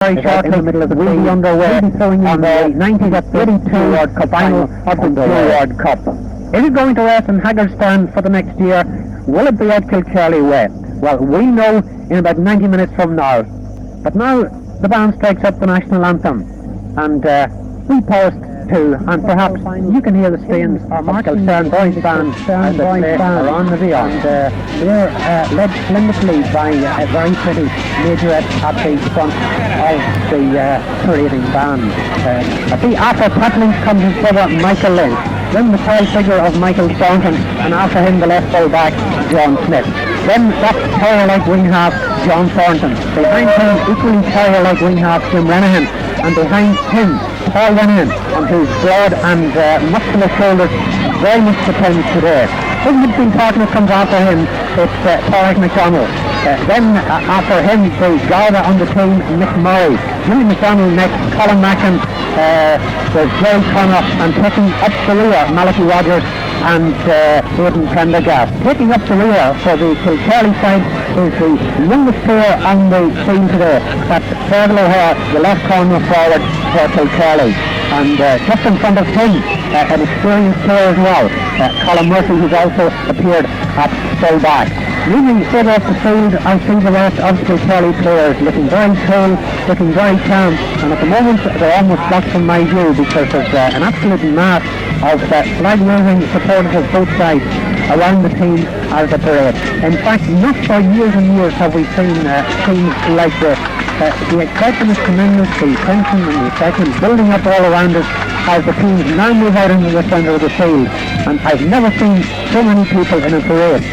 very shortly, in the middle of the will be underway on the 1932 World Cup final of the World Cup. Is it going to race in Hagerstown for the next year? Will it be at Kilkerley way? Well, we know in about 90 minutes from now. But now the band strikes up the national anthem, and we post too, and perhaps you can hear the strains of Kilkerley Boys Band as they are on the beyond. They're led splendidly by a very pretty majorette at the front of the parading band. After Pat Lynch comes his brother Michael Lynch, then the tall figure of Michael Staunton, and after him the left full back John Smith. Then that terrier-like wing half John Thornton. Behind him equally terrier-like wing half Jim Renahan, and behind him Paul Renahan, on whose broad and muscular shoulders very much depends today. His midfield partner comes after him, it's Pauric McDonald. Then after him the Garda on the team, Mick Murray. Jimmy McDonald next, Colin Mackin, there's Jerry Connor, and taking up the rear Malachi Rogers and Aidan Prendergast. Taking up the rear for the Kilkerley side is the youngest player on the team today. That's Fergal O'Hare, the left corner forward for Kilkerley. And just in front of him, an experienced player as well, Colin Murphy, who's also appeared at full back. Moving further up the field, I see the rest of the Kilkerley players looking very cool, looking very calm, and at the moment they're almost blocked from my view because there's an absolute mass of flag-waving supporters of both sides around the team as a parade. In fact, not for years and years have we seen teams like this. The excitement is tremendous, the tension and the excitement building up all around us as the teams now move out into the centre of the field, and I've never seen so many people in a parade.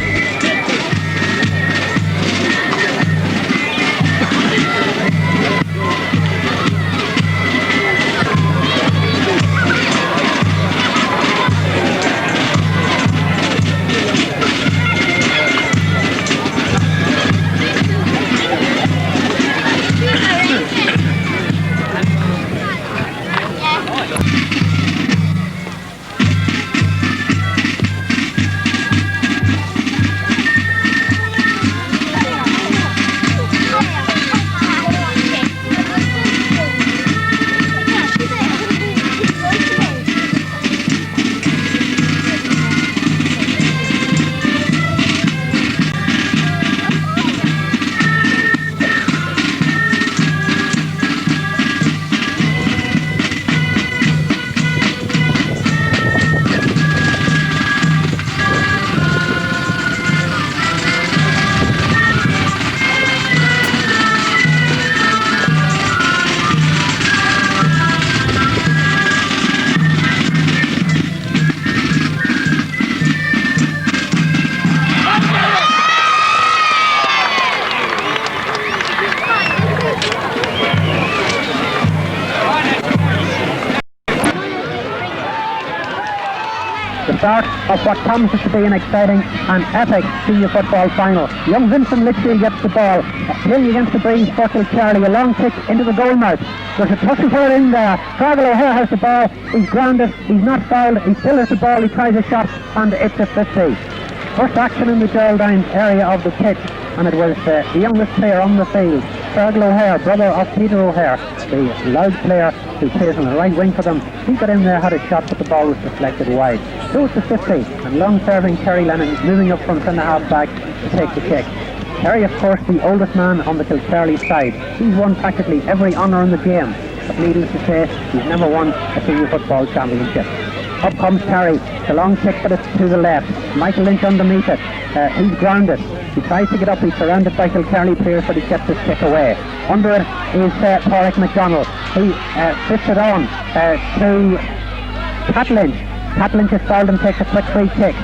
Start of what promises to be an exciting and epic senior football final. Young Vincent Litchfield gets the ball, playing against the breeze for Kilkerley, a long kick into the goal mouth. There's a tussle for it in there. Fergal O'Hare has the ball, he's grounded, he's not fouled, he still has the ball, he tries a shot, and it's a 50. First action in the Geraldines area of the pitch, and it was the youngest player on the field, Fergal O'Hare, brother of Peter O'Hare, the loud player who plays on the right wing for them. He got in there, had a shot, but the ball was deflected wide. So it's the 50, and long-serving Terry Lennon moving up from centre-half back to take the kick. Terry, of course, the oldest man on the Kilkerley side. He's won practically every honour in the game, but needless to say, he's never won a senior football championship. Up comes Terry, the long kick, but it's to the left. Michael Lynch underneath it. He's grounded. He tries to get up, he's surrounded by Kilkerley players, but he gets his kick away. Under it is Pauric McDonald. He fits it on to Pat Lynch. Pat Lynch is fouled and takes a quick free kick.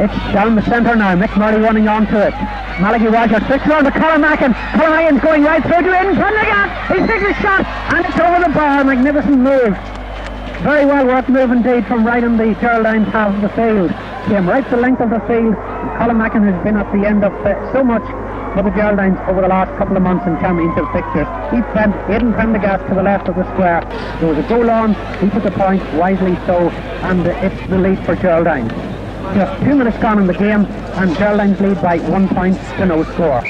It's down the centre now, Mick Murray running onto it. Malachi Rogers flicks it on to Colin Mackin. Colin Mackin's going right through to Aidan Prendergast. He takes a shot and it's over the bar. Magnificent move. Very well worked move indeed from right in the Geraldines half of the field. Came right the length of the field. Colin Mackin has been at the end of so much for the Geraldines over the last couple of months in championship fixtures. He sent Aidan Prendergast to the left of the square. There was a goal on, he took the point, wisely so, and it's the lead for Geraldines. Just 2 minutes gone in the game, and Geraldines lead by 1 point to no score.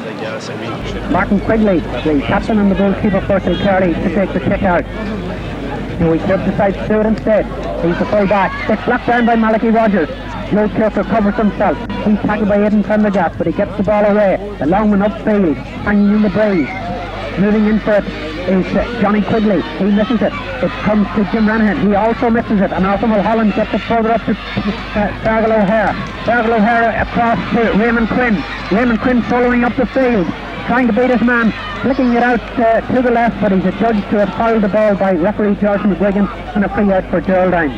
Martin Quigley, the captain and the goalkeeper for Kilkerley, to take the kick out. Joey Kirk decides to do it instead. He's the full back. It's blocked down by Malachi Rogers. Joe Kirk recovers himself. He's tackled by Aidan Prendergast, but he gets the ball away. The long one upfield, hanging in the breeze. Moving in for it is Johnny Quigley. He misses it. It comes to Jim Ranahan. He also misses it. And Arthur Mulholland gets it further up to Fergal O'Hare. Fergal O'Hare across to Raymond Quinn. Raymond Quinn following up the field, trying to beat his man, flicking it out to the left, but he's adjudged to have fouled the ball by referee George McGuigan, and a free out for Geraldines.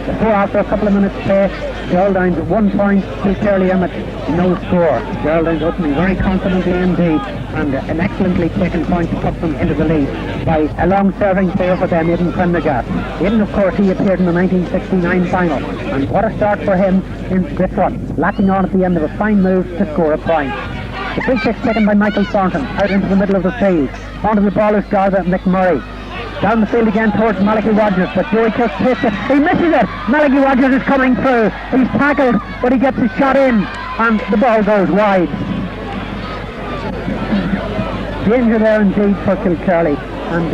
Before, after a couple of minutes play, Geraldines 1 point, Kilkerley Emmett no score. Geraldines opening very confidently indeed, and an excellently taken point to put them into the lead by a long serving player for them, Aidan Prendergast. Aidan, of course, he appeared in the 1969 final, and what a start for him in this one, latching on at the end of a fine move to score a point. The free kick taken by Michael Thornton out into the middle of the field. Onto the ball is Garza McMurray. Down the field again towards Malachi Rogers, but Joey Kirk takes it. He misses it. Malachi Rogers is coming through. He's tackled, but he gets his shot in, and the ball goes wide. Danger there indeed for Kilkerley, and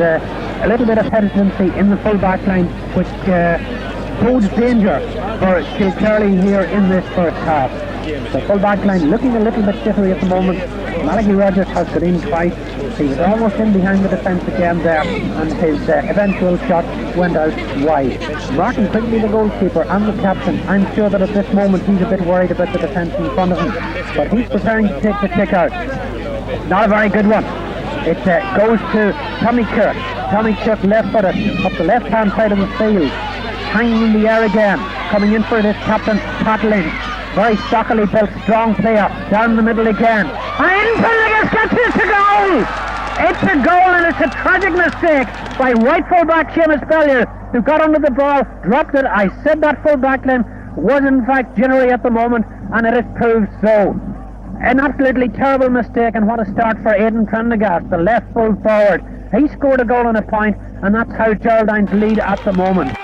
a little bit of hesitancy in the full back line, which bodes danger for Kilkerley here in this first half. The full back line looking a little bit jittery at the moment. Malachi Rogers has got in twice. He was almost in behind the defence again there, and his eventual shot went out wide. Martin Quigley, the goalkeeper and the captain, I'm sure that at this moment he's a bit worried about the defence in front of him, but he's preparing to take the kick out. Not a very good one. It goes to Tommy Kirk. Tommy Kirk left-footed up the left-hand side of the field, hanging in the air again. Coming in for this captain, Pat Lynch. Very stockily built, strong player. Down the middle again. And Prendergast gets it to goal! It's a goal, and it's a tragic mistake by right full-back Seamus Bellier, who got under the ball, dropped it. I said that full-back line was in fact jittery at the moment, and it has proved so. An absolutely terrible mistake, and what a start for Aidan Prendergast, the left full forward. He scored a goal and a point, and that's how Geraldines lead at the moment.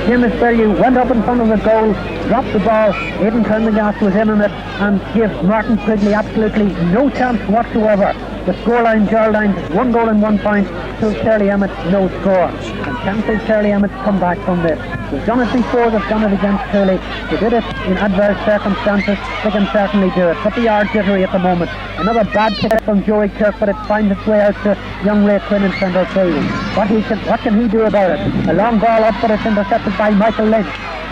Seamus Bellew went up in front of the goal, dropped the ball. Aidan Prendergast was in on it and gave Martin Quigley absolutely no chance whatsoever. The scoreline, Geraldines 1 goal and 1 point, Kilkerley Emmett no score. And can Kilkerley Emmett come back from this? They've done it before, they've done it against Curley. They did it in adverse circumstances, they can certainly do it. But they are jittery at the moment. Another bad kick from Joey Kirk, but it finds its way out to young Ray Quinn in centre field. What can he do about it? A long ball up, but it's intercepted by Michael Lynch.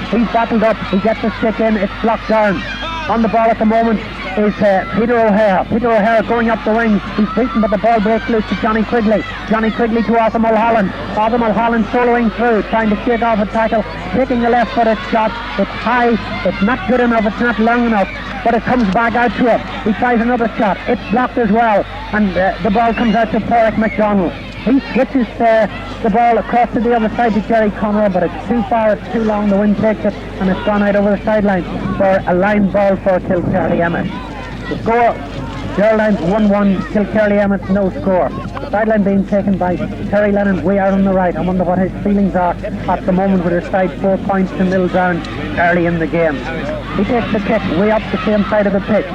He's battled up, he gets the stick in, it's blocked down. On the ball at the moment is Peter O'Hare. Peter O'Hare going up the wing. He's beaten, but the ball breaks loose to Johnny Quigley. Johnny Quigley to Arthur Mulholland. Arthur Mulholland soloing through, trying to shake off a tackle, taking the left-footed shot. It's high, it's not good enough, it's not long enough, but it comes back out to him. He tries another shot, it's blocked as well, and the ball comes out to Porrick MacDonald. He switches the ball across to the other side to Jerry Conroy, but it's too far, it's too long. The wind takes it, and it's gone out over the sideline for a line ball for Kilkerley Emmett. The score, Geraldines 1-1, Kilkerley Emmett no score. The sideline being taken by Terry Lennon way out on the right. I wonder what his feelings are at the moment with his side 4 points to nil down early in the game. He takes the kick way up the same side of the pitch.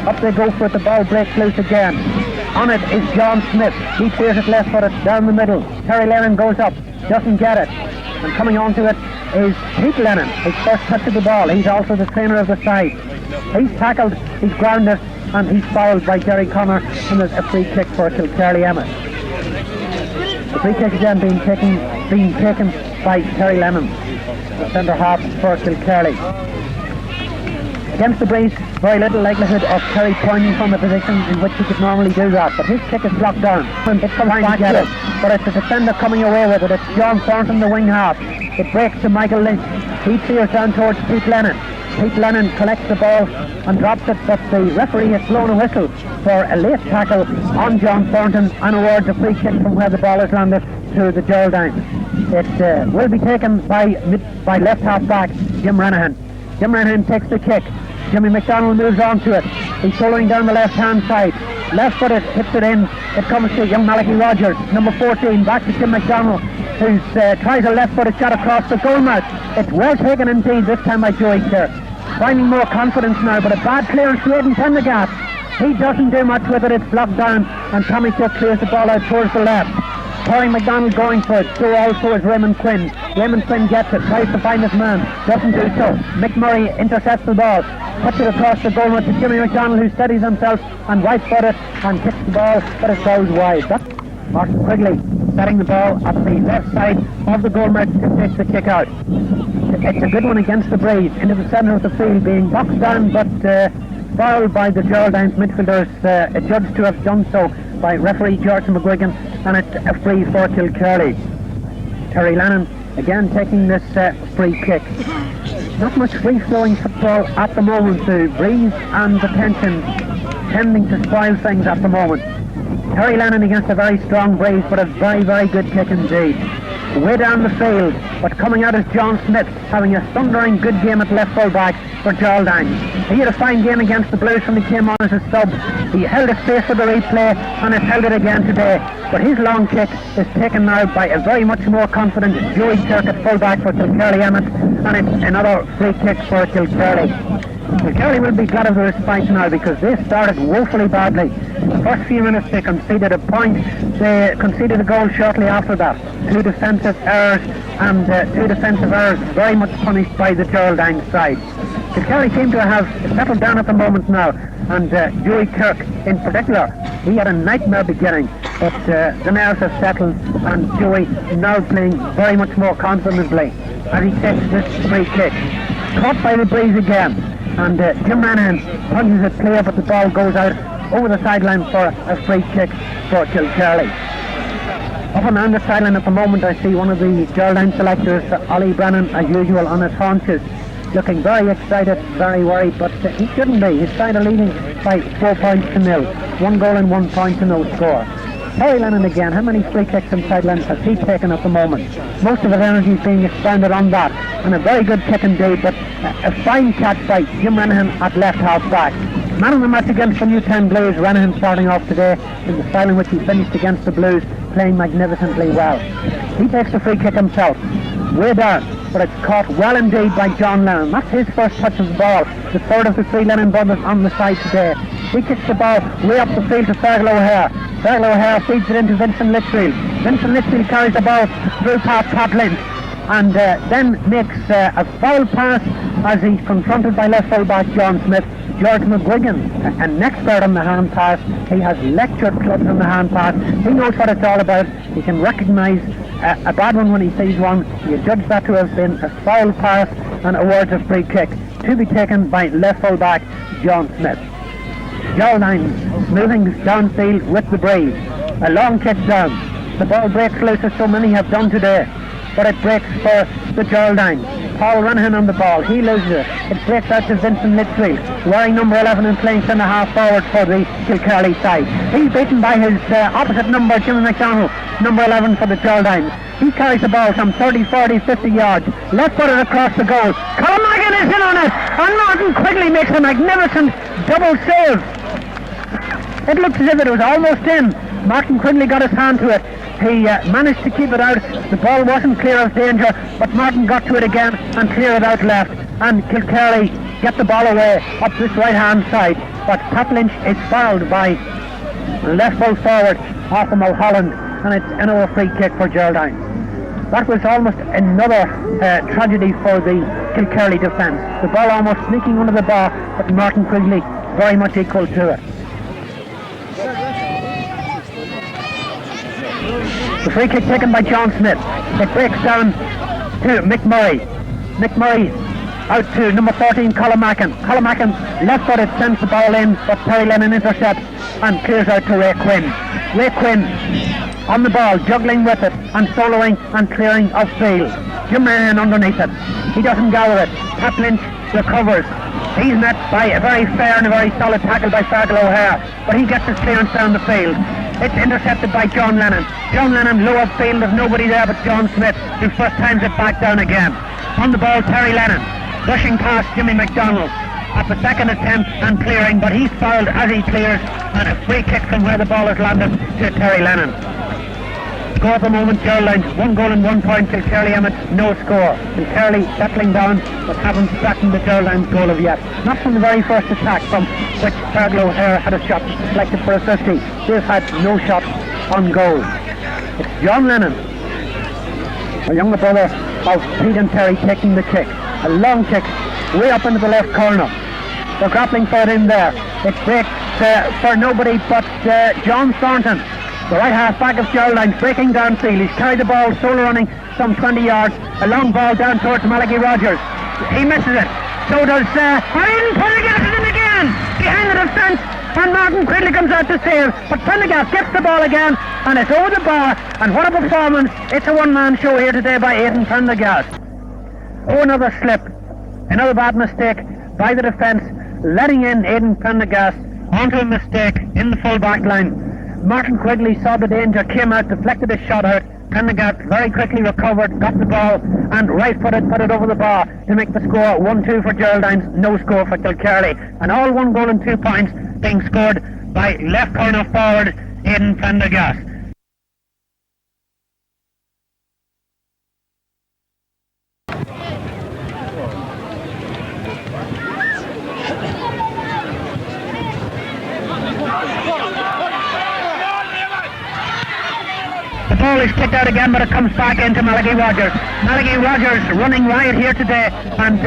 Up they go for it, the ball breaks loose again. On it is John Smith. He clears it left-footed down the middle. Terry Lennon goes up, doesn't get it. And coming onto it is Pete Lennon, his first touch of the ball. He's also the trainer of the side. He's tackled, he's grounded, and he's fouled by Jerry Connor, and there's a free kick for Kilkerley Emmett. The free kick again being taken by Terry Lennon, the centre half for Kilkerley. Against the breeze, very little likelihood of Terry pointing from a position in which he could normally do that, but his kick is blocked down. It comes back to it, but it's the defender coming away with it. It's John Thornton, the wing half. It breaks to Michael Lynch. He clears down towards Pete Lennon. Pete Lennon collects the ball and drops it, but the referee has blown a whistle for a late tackle on John Thornton and awards a free kick from where the ball is landed to the Geraldines. It will be taken by left half back Jim Renahan. Jim Renahan takes the kick. Jimmy McDonald moves on to it. He's following down the left hand side. Left footed, hits it in. It comes to young Malachi Rogers, number 14, back to Jim McDonald, who tries a left footed shot across the goal mouth. It's well taken indeed this time by Joey Kirk. Finding more confidence now, but a bad clearance to Aidan Pendergast. He doesn't do much with it, it's blocked down, and Tommy Cook clears the ball out towards the left. Terry McDonald going for it, so also is Raymond Quinn. Raymond Quinn gets it, tries to find his man, doesn't do so. Mick Murray intercepts the ball, puts it across the goal to Jimmy McDonald, who steadies himself and right-footed and kicks the ball, but it goes wide. That's Martin Quigley setting the ball at the left side of the goal mouth to take the kick out. It's a good one against the Braves, into the centre of the field, being boxed down, but fouled by the Geraldines midfielders, adjudged to have done so by referee George McGuigan, and it's a free for Kilkerley. Terry Lannon again taking this free kick. Not much free-flowing football at the moment. The breeze and the tension tending to spoil things at the moment. Terry Lannon against a very strong breeze, but a very, very good kick indeed. Way down the field, but coming out is John Smith, having a thundering good game at left full back for Geraldines. He had a fine game against the Blues when he came on as a sub. He held his face for the replay and has held it again today. But his long kick is taken now by a very much more confident Joey Kirk at full back for Kilkerley Emmett, and it's another free kick for Kilkerley. Kilkerley will be glad of the respite now, because they started woefully badly. The first few minutes they conceded a point. They conceded a goal shortly after that. Two defensive errors very much punished by the Geraldines side. Kilkerley seem to have settled down at the moment now, and Joey Kirk in particular, he had a nightmare beginning, but the nerves have settled, and Joey now playing very much more confidently as he takes this free kick. Caught by the breeze again, and Jim Renahan punches it clear, but the ball goes out over the sideline for a free kick for Kilkerley. Up and down the sideline at the moment, I see one of the Geraldine selectors, Ollie Brennan, as usual, on his haunches, looking very excited, very worried, but he shouldn't be. His side are leading by 4 points to nil. 1 goal and 1 point to no score. Terry Lennon again, how many free kicks and sidelines has he taken at the moment? Most of his energy is being expended on that, and a very good kick indeed, but a fine catch by Jim Renahan at left half back. Man of the match against the Newtown Blues, Renahan starting off today in the style in which he finished against the Blues, playing magnificently well. He takes the free kick himself, way down, but it's caught well indeed by John Lennon. That's his first touch of the ball, the third of the three Lennon brothers on the side today. He kicks the ball way up the field to Fergal O'Hare. Fergal O'Hare feeds it into Vincent Litchfield. Vincent Litchfield carries the ball through past Pat Lynch, and then makes a foul pass as he's confronted by left full back John Smith. George McGuigan, an expert on the hand pass. He has lectured clubs on the hand pass. He knows what it's all about. He can recognise a bad one when he sees one. He judged that to have been a foul pass and awards a free kick to be taken by left full back John Smith. Geraldines moving downfield with the breeze. A long kick down. The ball breaks loose as so many have done today, but it breaks for the Geraldines. Paul Renahan on the ball, he loses it. It breaks out to Vincent Litchfield, wearing number 11 and playing centre half forward for the Kilkerley side. He's beaten by his opposite number, Jimmy McDonald, number 11 for the Geraldines. He carries the ball some 30, 40, 50 yards, left footed across the goal. Colin Magan is in on it, and Martin Quigley makes a magnificent double save. It looks as if it was almost in. Martin Quigley got his hand to it. He managed to keep it out. The ball wasn't clear of danger, but Martin got to it again and cleared it out left. And Kilkerley get the ball away up this right-hand side. But Pat Lynch is fouled by left full forward Arthur Mulholland, and it's another free kick for Geraldines. That was almost another tragedy for the Kilkerley defence. The ball almost sneaking under the bar, but Martin Quigley very much equal to it. The free kick taken by John Smith. It breaks down to Mick Murray. Mick Murray out to number 14, Colin Macken. Colin Macken left footed, sends the ball in, but Terry Lennon intercepts and clears out to Ray Quinn. Ray Quinn on the ball, juggling with it and soloing and clearing of field. Jim Renahan underneath it. He doesn't go with it. Pat Lynch recovers. He's met by a very fair and a very solid tackle by Fergal O'Hare, but he gets his clearance down the field. It's intercepted by John Lennon. John Lennon, low upfield, there's nobody there but John Smith, who first times it back down again. On the ball, Terry Lennon, rushing past Jimmy McDonald at the second attempt and clearing, but he's fouled as he clears, and a free kick from where the ball has landed to Terry Lennon. Score at the moment, Geraldines, 1 goal and 1 point. Kilkerley Emmett, no score. Kilkerley settling down, but haven't threatened the Geraldines goal of yet. Not from the very first attack, from which Fergal O'Hare had a shot selected for a 50. They've had no shots on goal. It's John Lennon, a younger brother of Pete and Terry, taking the kick. A long kick, way up into the left corner. They're grappling for it in there. It breaks for nobody but John Thornton, the right half back of Geraldines, breaking downfield. He's carried the ball, solo running some 20 yards. A long ball down towards Malachi Rogers. He misses it. So does Ian Prendergast is in again, behind the defence, and Martin Quigley comes out to save. But Prendergast gets the ball again, and it's over the bar. And what a performance! It's a one-man show here today by Aidan Prendergast. Oh, another slip. Another bad mistake by the defence, letting in Aidan Prendergast onto a mistake in the full-back line. Martin Quigley saw the danger, came out, deflected his shot out. Prendergast very quickly recovered, got the ball, and right-footed put it over the bar to make the score 1-2 for Geraldines, no score for Kilkerley. And all 1 goal and 2 points being scored by left corner forward Aidan Prendergast. The ball is kicked out again, but it comes back into Malachi Rogers. Malachi Rogers running riot here today and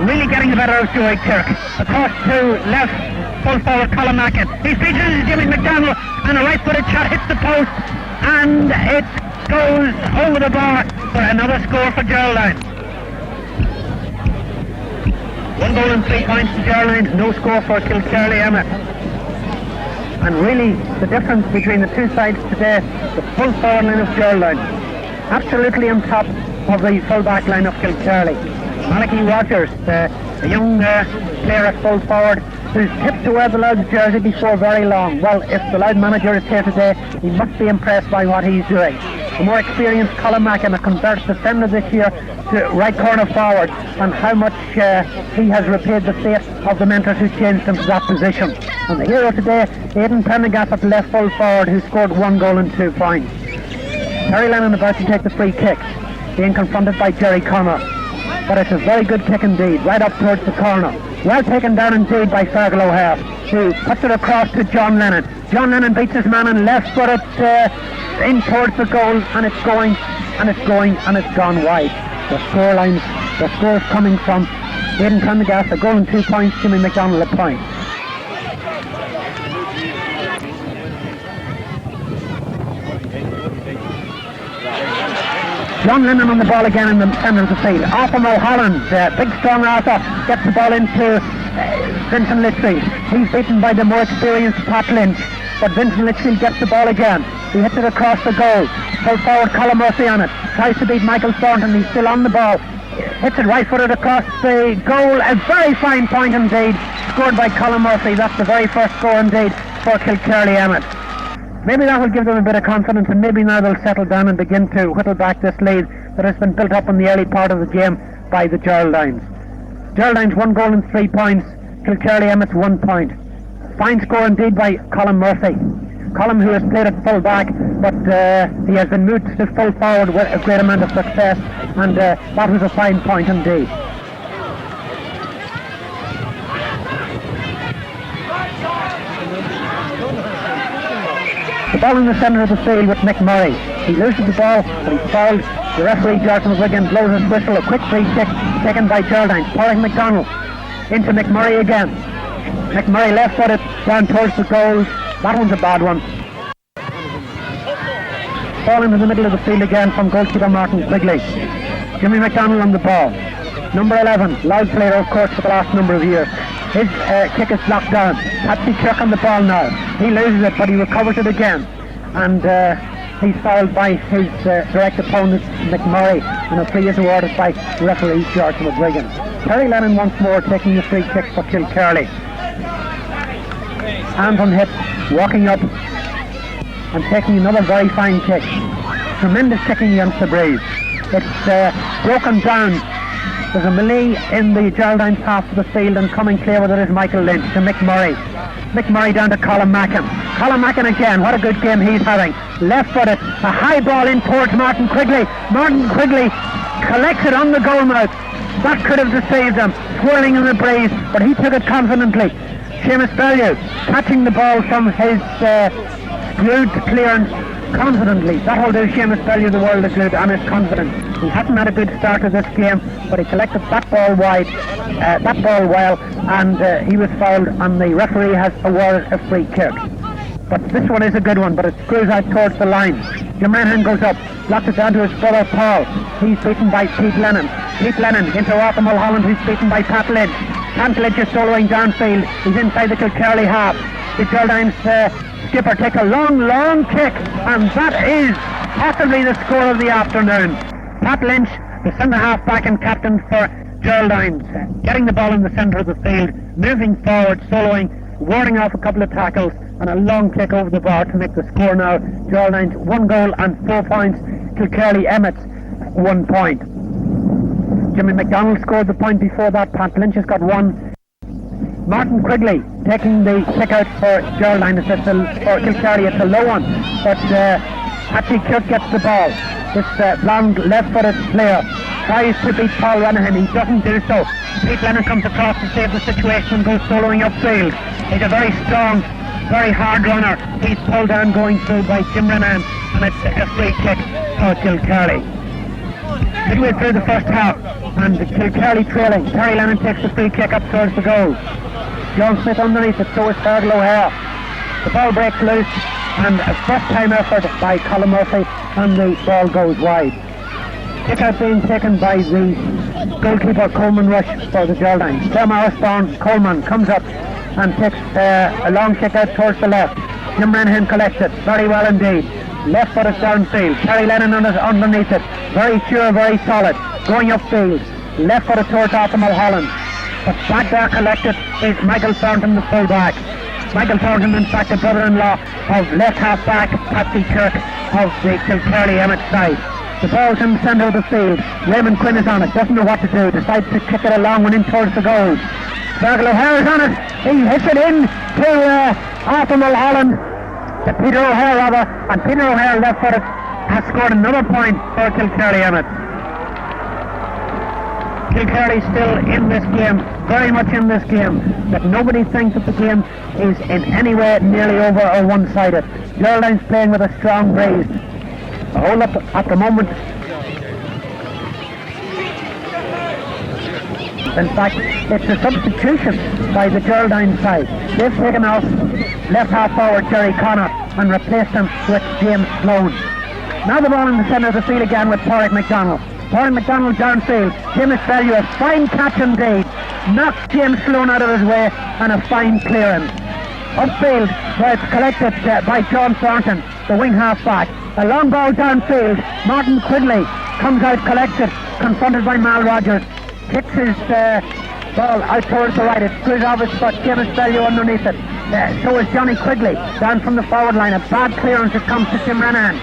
really getting the better of Joey Kirk. Across to left, full forward Colin Macken. He features Jimmy McDonald, and a right-footed shot hits the post, and it goes over the bar for another score for Geraldines. 1 goal and 3 points to Geraldines, no score for Kilkerley Emmett. And really, the difference between the two sides today, the full forward line of Geraldines, absolutely on top of the full back line of Kilkerley. Malachi Rogers, a young player at full forward, who's tipped to wear the Louth jersey before very long. Well, if the Louth manager is here today, he must be impressed by what he's doing. The more experienced Colin Macken, a converted defender this year, to right corner forward, and how much he has repaid the faith of the mentors who changed him to that position. And the hero today, Aidan Prendergast at left full forward, who scored 1 goal and 2 points. Terry Lennon about to take the free kick, being confronted by Jerry Connor. But it's a very good kick indeed, right up towards the corner. Well taken down indeed by Fergal O'Hare, who puts it across to John Lennon. John Lennon beats his man and left foot it in towards the goal, and it's going, and it's going, and it's gone wide. The score is coming from Aidan Prendergast, a goal and 2 points, Jimmy McDonald a point. John Lennon on the ball again in the centre of the field. Arthur Mulholland, big strong Arthur, gets the ball into Vincent Litchfield. He's beaten by the more experienced Pat Lynch, but Vincent Litchfield gets the ball again. He hits it across the goal. Full forward Colin Murphy on it. Tries to beat Michael Thornton. He's still on the ball. Hits it right-footed across the goal. A very fine point indeed, scored by Colin Murphy. That's the very first score indeed for Kilkerley Emmett. Maybe that will give them a bit of confidence, and maybe now they'll settle down and begin to whittle back this lead that has been built up in the early part of the game by the Geraldines. Geraldines 1 goal and 3 points, Kilkerley Emmett's 1 point. Fine score indeed by Colin Murphy. Colin, who has played at full back, but he has been moved to full forward with a great amount of success, and that was a fine point indeed. The ball in the centre of the field with Mick Murray. He loses the ball, but he's fouled. The referee, George McGuigan, blows his whistle. A quick free kick taken by Geraldines. Pauline McDonald into Mick Murray again. Mick Murray left-footed down towards the goal. That one's a bad one. Ball into the middle of the field again from goalkeeper Martin Quigley. Jimmy McDonald on the ball. Number 11, Louth player of course for the last number of years. His kick is blocked down. Patsy Kirk on the ball now. He loses it, but he recovers it again. And he's fouled by his direct opponent, McMurray, and a free is awarded by referee George McGuigan. Terry Lennon once more taking the free kick for Kilkerley. Hands on hip, walking up and taking another very fine kick. Tremendous kicking against the breeze. It's broken down. There's a melee in the Geraldines half of the field, and coming clear with it is Michael Lynch to Mick Murray. Mick Murray down to Colin Mackin. Colin Mackin again, what a good game he's having. Left footed, a high ball in towards Martin Quigley. Martin Quigley collects it on the goal mouth. That could have deceived him, swirling in the breeze, but he took it confidently. Seamus Bellew catching the ball from his skewed clearance confidently. That will do Seamus Bellew the world of good and is confident. He hasn't had a good start to this game, but he collected that ball wide, that ball well, and he was fouled, and the referee has awarded a free kick. But this one is a good one, but it screws out towards the line. Jim Renahan goes up, blocks it down to his brother Paul. He's beaten by Pete Lennon. Pete Lennon into Arthur Mulholland, who's beaten by Pat Lynch. Pat Lynch is soloing downfield. He's inside the Kilkerley half. The Geraldines skipper takes a long kick, and that is possibly the score of the afternoon. Pat Lynch, the centre half back and captain for Geraldines, getting the ball in the centre of the field, moving forward, soloing, warding off a couple of tackles, and a long kick over the bar to make the score now. Geraldines 1 goal and 4 points. Kilkerley Emmets 1 point. Jimmy McDonald scored the point before that. Pat Lynch has got 1. Martin Quigley taking the kick out for Geraldines. For Kilkerley it's a low one, but Patsy Kirk gets the ball. This blonde left-footed player tries to beat Paul Renahan. He doesn't do so. Pete Lennon comes across to save the situation and goes soloing upfield. He's a very strong, very hard runner. He's pulled down going through by Jim Renahan, and it's a free kick for Kilkerley. Midway through the first half, and Kilkerley trailing. Terry Lennon takes the free kick up towards the goal. John Smith underneath it, so is Fergal O'Hare. The ball breaks loose, and a first time effort by Colin Murphy, and the ball goes wide. Kick out being taken by the goalkeeper Coleman Rush for the Geraldines. Clermont responds. Coleman comes up and takes a long kick out towards the left. Jim Renahan collects it very well indeed. Left footed downfield. Terry Lennon underneath it. Very sure, very solid. Going upfield. Left footed towards Arthur Mulholland. But back there collected is Michael Thornton, the full-back. Michael Thornton, in fact, the brother-in-law of left half-back Patsy Kirk of the Kilkerley Emmett side. The ball's in the centre of the field. Raymond Quinn is on it, doesn't know what to do, decides to kick it a long one in towards the goal. Fergal O'Hare is on it. He hits it in to Arthur Mulholland, to Peter O'Hare rather, and Peter O'Hare left-footed has scored another point for Kilkerley Emmett. Kilkerley still in this game, very much in this game, but nobody thinks that the game is in any way nearly over or one-sided. Geraldines playing with a strong breeze. A hold up at the moment. In fact, it's a substitution by the Geraldine side. They've taken off left half forward Jerry Connor and replaced him with James Sloan. Now the ball in the centre of the field again with Porrick MacDonald. Porrick MacDonald downfield. Seamus Bellew, a fine catch indeed. Knocks James Sloan out of his way, and a fine clearance. Upfield, where it's collected by John Thornton, the wing half back. A long ball downfield. Martin Quigley comes out, collects it, confronted by Mal Rogers. Kicks his ball out towards the right. It screws off his foot. Seamus Bellew underneath it. So is Johnny Quigley down from the forward line. A bad clearance. It comes to Jim Renahan.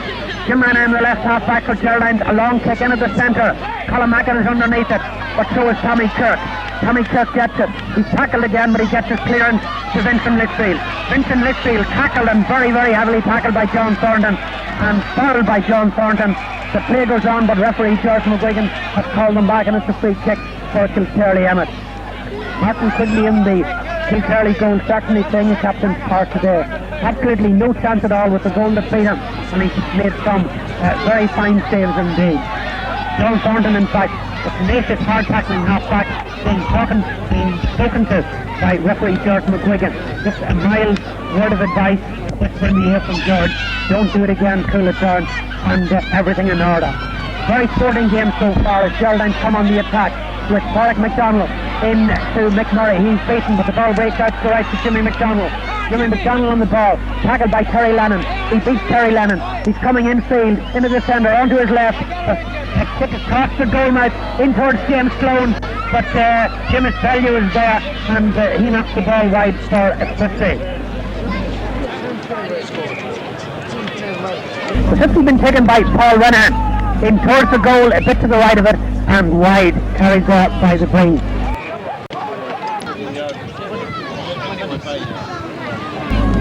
Jim Renahan, the left half back for Geraldines. A long kick into the centre. Colin Mackin is underneath it, but so is Tommy Kirk. Tommy Kirk gets it. He's tackled again, but he gets his clearance to Vincent Litchfield. Vincent Litchfield tackled and very, very heavily tackled by John Thornton and fouled by John Thornton. The play goes on, but referee George McGuigan has called them back, and it's a free kick for Kilkerley Emmett. Martin Quigley in the Kilkerley goal, certainly playing a captain's part today. Absolutely no chance at all with the goal that beat him, and he's made some very fine saves indeed. John Thornton, in fact, the tenacious hard tackling half-back, being spoken to by referee George McGuigan. Just a mild word of advice, whispering the ear from George. Don't do it again, cool it down, and everything in order. Very sporting game so far as Geraldines come on the attack with Porrick MacDonald in to Mick Murray. He's beaten, but the ball breaks out to the right to Jimmy MacDonald. Jimmy MacDonald on the ball, tackled by Terry Lennon. He beats Terry Lennon. He's coming infield, into the centre, onto his left. A kick across the goal mouth, in towards James Sloan, but Seamus Bellew is there, and he knocks the ball wide for a save. The 50 been taken by Paul Renahan. In towards the goal, a bit to the right of it, and wide, carried out by the breeze.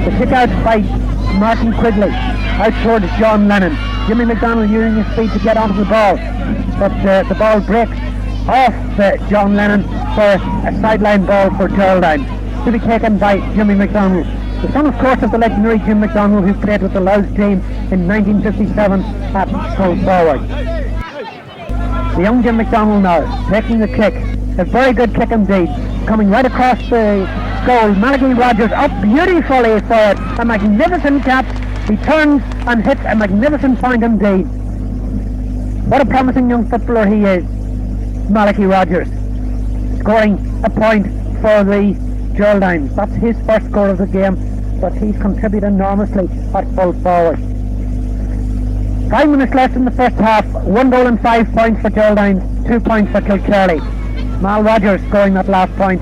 The kick out by Martin Quigley, out towards John Lennon. Jimmy McDonald using his speed to get onto the ball, but the ball breaks off John Lennon for a sideline ball for Geraldines, to be taken by Jimmy McDonald. The son, of course, of the legendary Jim McDonald, who played with the Louth team in 1957 at full forward. The young Jim McDonald now taking the kick, a very good kick indeed, coming right across the goal. Malachi Rogers up beautifully for it, a magnificent tap. He turns and hits a magnificent point indeed. What a promising young footballer he is, Malachi Rogers, scoring a point for the Geraldines. That's his first score of the game, but he's contributed enormously at full forward. 5 minutes left in the first half. 1 goal and 5 points for Geraldines, 2 points for Kilkerley. Mal Rogers scoring that last point.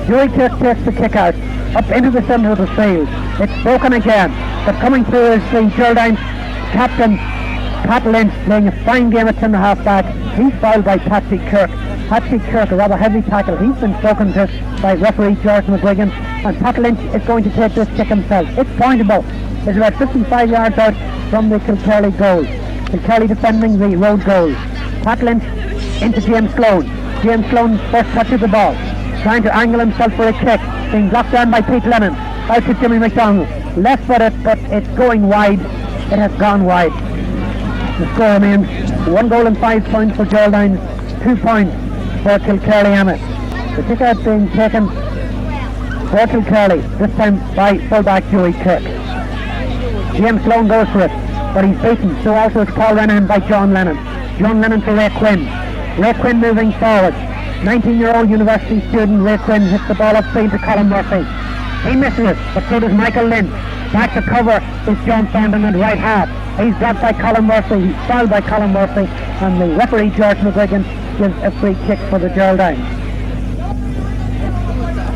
Dewey Kirk takes the kick out up into the centre of the field. It's broken again, but coming through is the Geraldines captain Pat Lynch, playing a fine game at centre half back. He's fouled by Patsy Kirk. Patsy Kirk, a rather heavy tackle. He's been spoken to by referee George McGuigan, and Pat Lynch is going to take this kick himself. It's pointable. It's about 55 yards out from the Kilkerley goal. Kilkerley defending the road goal. Pat Lynch into James Sloan. James Sloan first touches the ball, trying to angle himself for a kick, being blocked down by Pete Lennon. Out to Jimmy McDonald. Left footed, but it's going wide. It has gone wide. The score remains 1 goal and 5 points for Geraldines, 2 points for Kilkerley Emmett. The kick out being taken for Kilkerley, this time by fullback Dewey Kirk. James Sloan goes for it, but he's beaten. So also is Paul Renahan by John Lennon. John Lennon to Ray Quinn. Ray Quinn moving forward. 19-year-old university student Ray Quinn hits the ball upfield to Colin Murphy. He misses it, but so does Michael Lynch. Back to cover is John Thornton at right half. He's blocked by Colin Murphy. He's fouled by Colin Murphy, and the referee George McGuigan gives a free kick for the Geraldines.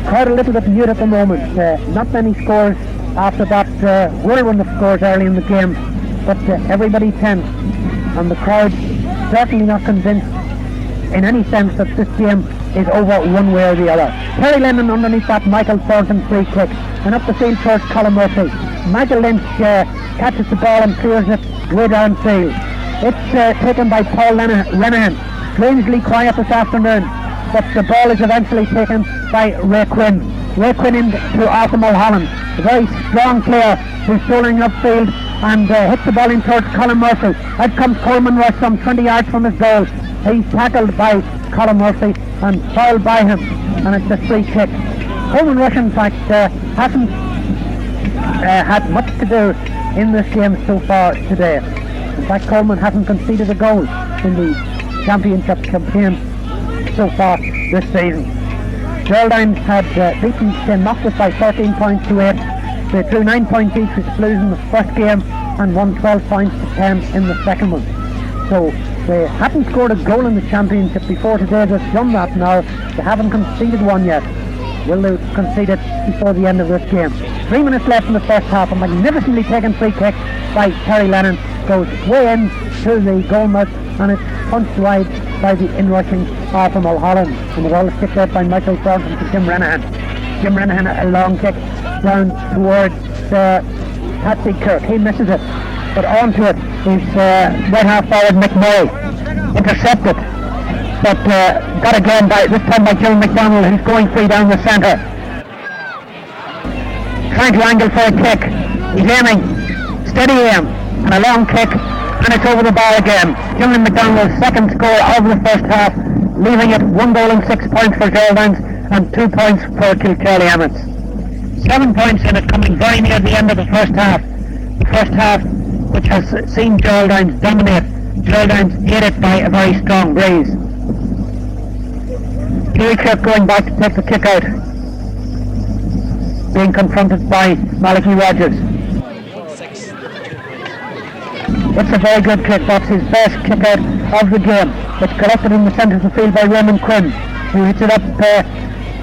Crowd a little bit mute at the moment. Not many scores after that whirlwind of scores early in the game, but everybody tense, and the crowd certainly not convinced in any sense that this game is over one way or the other. Terry Lennon underneath that Michael Thornton free kick, and up the field towards Colin Murphy. Michael Lynch catches the ball and clears it way downfield. It's taken by Paul Renahan. Strangely quiet this afternoon, but the ball is eventually taken by Ray Quinn. Ray Quinn into Arthur Mulholland, a very strong player who's strolling upfield and hits the ball in towards Colin Murphy. Out comes Coleman Rush some 20 yards from his goal. He's tackled by Colin Murphy and fouled by him, and it's a free kick. Coleman Rush, in fact, hasn't had much to do in this game so far today. In fact, Coleman hasn't conceded a goal in the championship campaign so far this season. Geraldines had beaten St. Moffitt by 13 points to 8. They drew 9 points each with Blues in the first game and won 12 points to 10 in the second one. So they haven't scored a goal in the championship before today. They've done that now. They haven't conceded one yet. Will they concede it before the end of this game? 3 minutes left in the first half. A magnificently taken free kick by Terry Lennon goes way in to the goal mouth, and it's punched wide by the inrushing Arthur Mulholland. And the ball is kicked out by Michael Thornton to Jim Renahan. Jim Renahan, a long kick down towards Patsy Kirk. He misses it, but onto it is right half forward Mick Murray. Intercepted, but got again this time by Jimmy McDonald, who's going free down the centre. Trying to angle for a kick. He's aiming. Steady aim. And a long kick. And it's over the bar again. Jimmy McDonald's second score of the first half, leaving it 1 goal and 6 points for Geraldines and 2 points for Kilkerley Emmets. 7 points in it, coming very near the end of the first half. The first half, which has seen Geraldines dominate. Geraldines aided by a very strong breeze. Dewey Kirk going back to take the kick out, being confronted by Malachi Rogers. It's a very good kick. That's his best kick out of the game. It's collected in the centre of the field by Raymond Quinn, who hits it up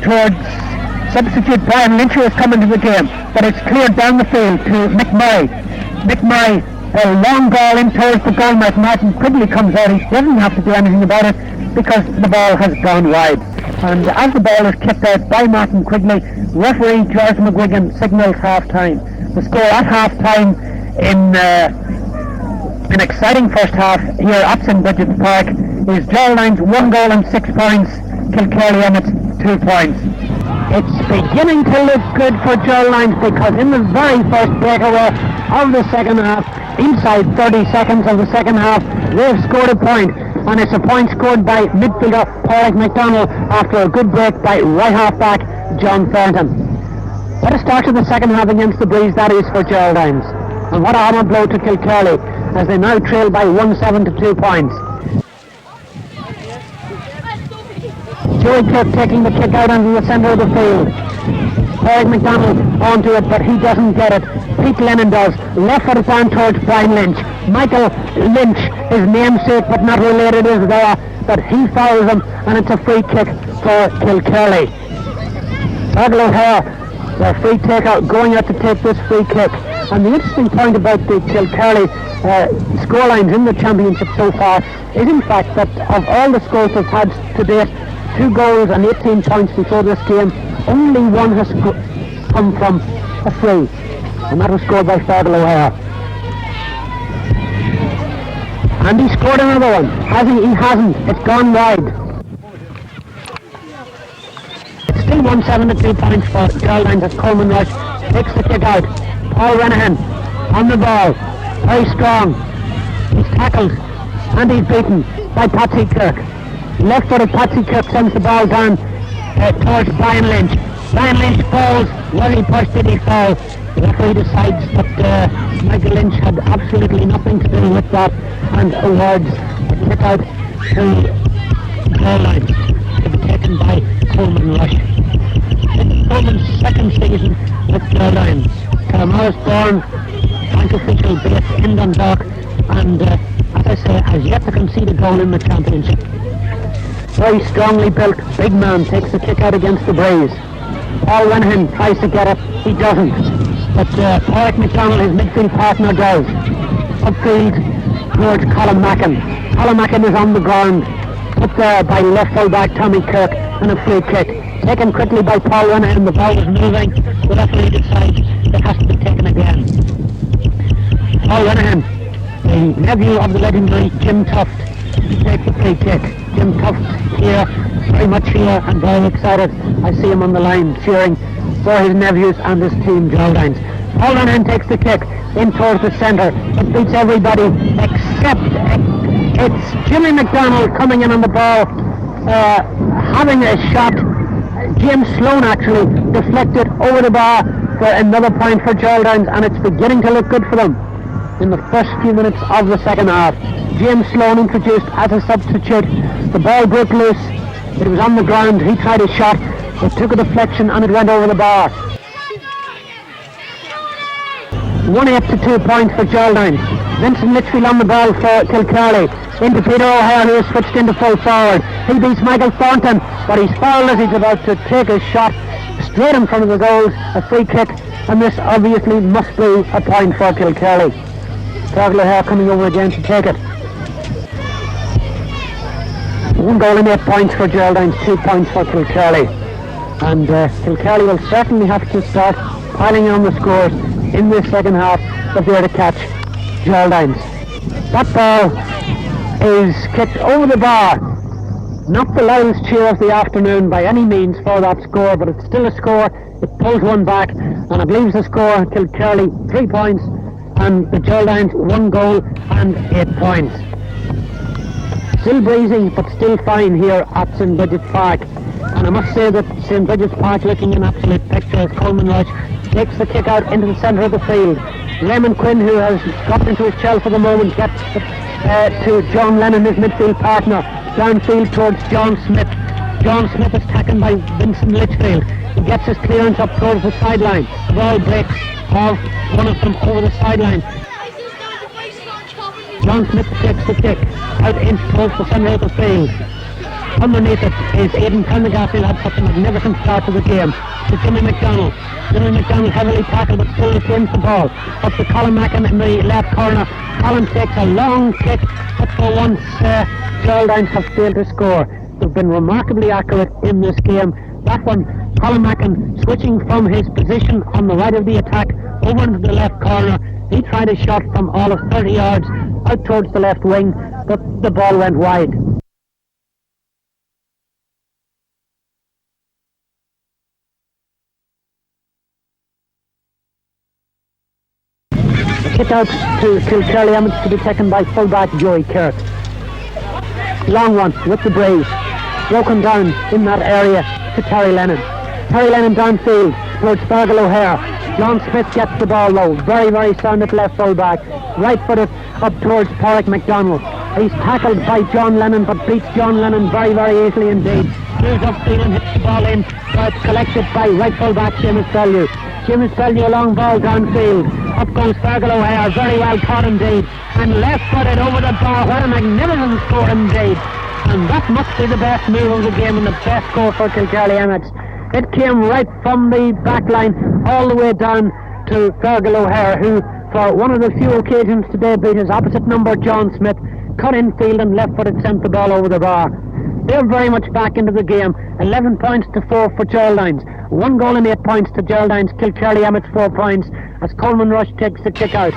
towards substitute Brian Lynch, who has come into the game, but it's cleared down the field to Mick Murray. McMurray, a long ball in towards the goal mat. Martin Quigley comes out. He doesn't have to do anything about it because the ball has gone wide. And as the ball is kicked out by Martin Quigley, referee George McGuigan signals half-time. The score at half-time in an exciting first half here at St. Bridget's Park is Geraldines 1 goal and 6 points, Kilkerley and it's 2 points. It's beginning to look good for Geraldines because in the very first breakaway of the second half, inside 30 seconds of the second half, they've scored a point, and it's a point scored by midfielder Paul McDonald after a good break by right half-back John Thornton. What a start to the second half against the Breeze that is for Geraldines, and what a hammer blow to Kilkerley as they now trail by 1-7 to 2 points. Joey Cook taking the kick out into the centre of the field. Eric McDonald onto it, but he doesn't get it. Pete Lennon does. Left foot down towards Brian Lynch. Michael Lynch, his namesake but not related, is there, but he fouls him, and it's a free kick for Kilkerley. Fergal O'Hare, the free taker, going out to take this free kick. And the interesting point about the Kilkerley scorelines in the championship so far is in fact that of all the scores they've had to date, 2 goals and 18 points before this game, only one has come from a free, and that was scored by Fergal O'Hare. And he scored another one. Has he? He hasn't. It's gone wide. It's still 1-7 to 2 points for Geraldines as Coleman Rush takes the kick out. Paul Renahan on the ball, very strong. He's tackled and he's beaten by Patsy Kirk. Left-footed Patsy Kirk sends the ball down towards Brian Lynch. Brian Lynch falls. Well, he pushed it, he falls. The referee decides that Michael Lynch had absolutely nothing to do with that and awards a kick out to Geraldines to be taken by Coleman Rush. It's Coleman's second season with Geraldines. Carmarthenshire bank official based in Dundalk, and as I say, has yet to concede a goal in the championship. Very strongly built big man takes the kick out against the Breeze. Paul Renahan tries to get it, he doesn't, but Paul McDonald, his midfield partner, does. Upfield towards Colin Mackin. Colin Mackin is on the ground, put there by left full-back Tommy Kirk, and a free kick. Taken quickly by Paul Renahan, the ball was moving, the referee decides it has to be taken again. Paul Renahan, the nephew of the legendary Jim Tuft, takes the free kick. Jim Tuft here, very much here and very excited. I see him on the line cheering for his nephews and his team, Geraldines. Paul Renahan takes the kick in towards the centre. It beats everybody except it's Jimmy McDonald coming in on the ball, having a shot. James Sloan actually deflected over the bar for another point for Geraldines, and it's beginning to look good for them in the first few minutes of the second half. James Sloan introduced as a substitute. The ball broke loose. It was on the ground. He tried a shot. It took a deflection and it went over the bar. 1-8 to 2 points for Geraldines. Vincent Litchfield on the ball for Kilkerley. Into Peter O'Hare, who has switched into full forward. He beats Michael Thornton, but he's fouled as he's about to take a shot straight in front of the goals. A free kick, and this obviously must be a point for Kilkerley. Fergal O'Hare coming over again to take it. 1 goal and 8 points for Geraldines, 2 points for Kilkerley. And Kilkerley will certainly have to start piling on the scores in this second half if they're to catch Geraldines. That ball is kicked over the bar. Not the loudest cheer of the afternoon by any means for that score, but it's still a score. It pulls one back, and it leaves the score Kilkerley 3 points and the Geraldines 1 goal and 8 points. Still breezy, but still fine here at St. Bridget's Park. And I must say that St. Bridget's Park looking an absolute picture as Coleman Rush takes the kick out into the centre of the field. Raymond Quinn, who has got into his shell for the moment, gets to John Lennon, his midfield partner, downfield towards John Smith. John Smith is tackled by Vincent Litchfield. He gets his clearance up towards the sideline. The ball breaks off one of them over the sideline. John Smith takes the kick out inch towards the centre of the field. Underneath it is Aidan Prendergast, who had such a magnificent start to the game, to Jimmy McDonald. Jimmy McDonald heavily tackled but still retains the ball. Up to Colin Mackin in the left corner. Colin takes a long kick, but for once Geraldines have failed to score. They've been remarkably accurate in this game. That one, Colin Mackin switching from his position on the right of the attack over into the left corner. He tried a shot from all of 30 yards out towards the left wing, but the ball went wide. Kick out to Kilkerley Emmets to be taken by fullback Joey Kirk. Long one with the breeze. Broken down in that area to Terry Lennon. Terry Lennon downfield towards Fergal O'Hare. John Smith gets the ball though. Very, very sound at left fullback. Right footed up towards Porrick McDonald. He's tackled by John Lennon but beats John Lennon very, very easily indeed. Moves upfield and hits the ball in. So it's collected by right fullback Seamus Bellew. Seamus Bellew, a long ball downfield. Up goes Fergal O'Hare, very well caught indeed. And left footed over the bar. What a magnificent score indeed. And that must be the best move of the game and the best score for Kilkerley Emmets. It came right from the back line all the way down to Fergal O'Hare, who for one of the few occasions today beat his opposite number John Smith, cut infield and left footed sent the ball over the bar. They're very much back into the game. 11 points to 4 for Geraldines. 1 goal and 8 points to Geraldines. Kilkerley Emmets 4 points as Coleman Rush takes the kick out.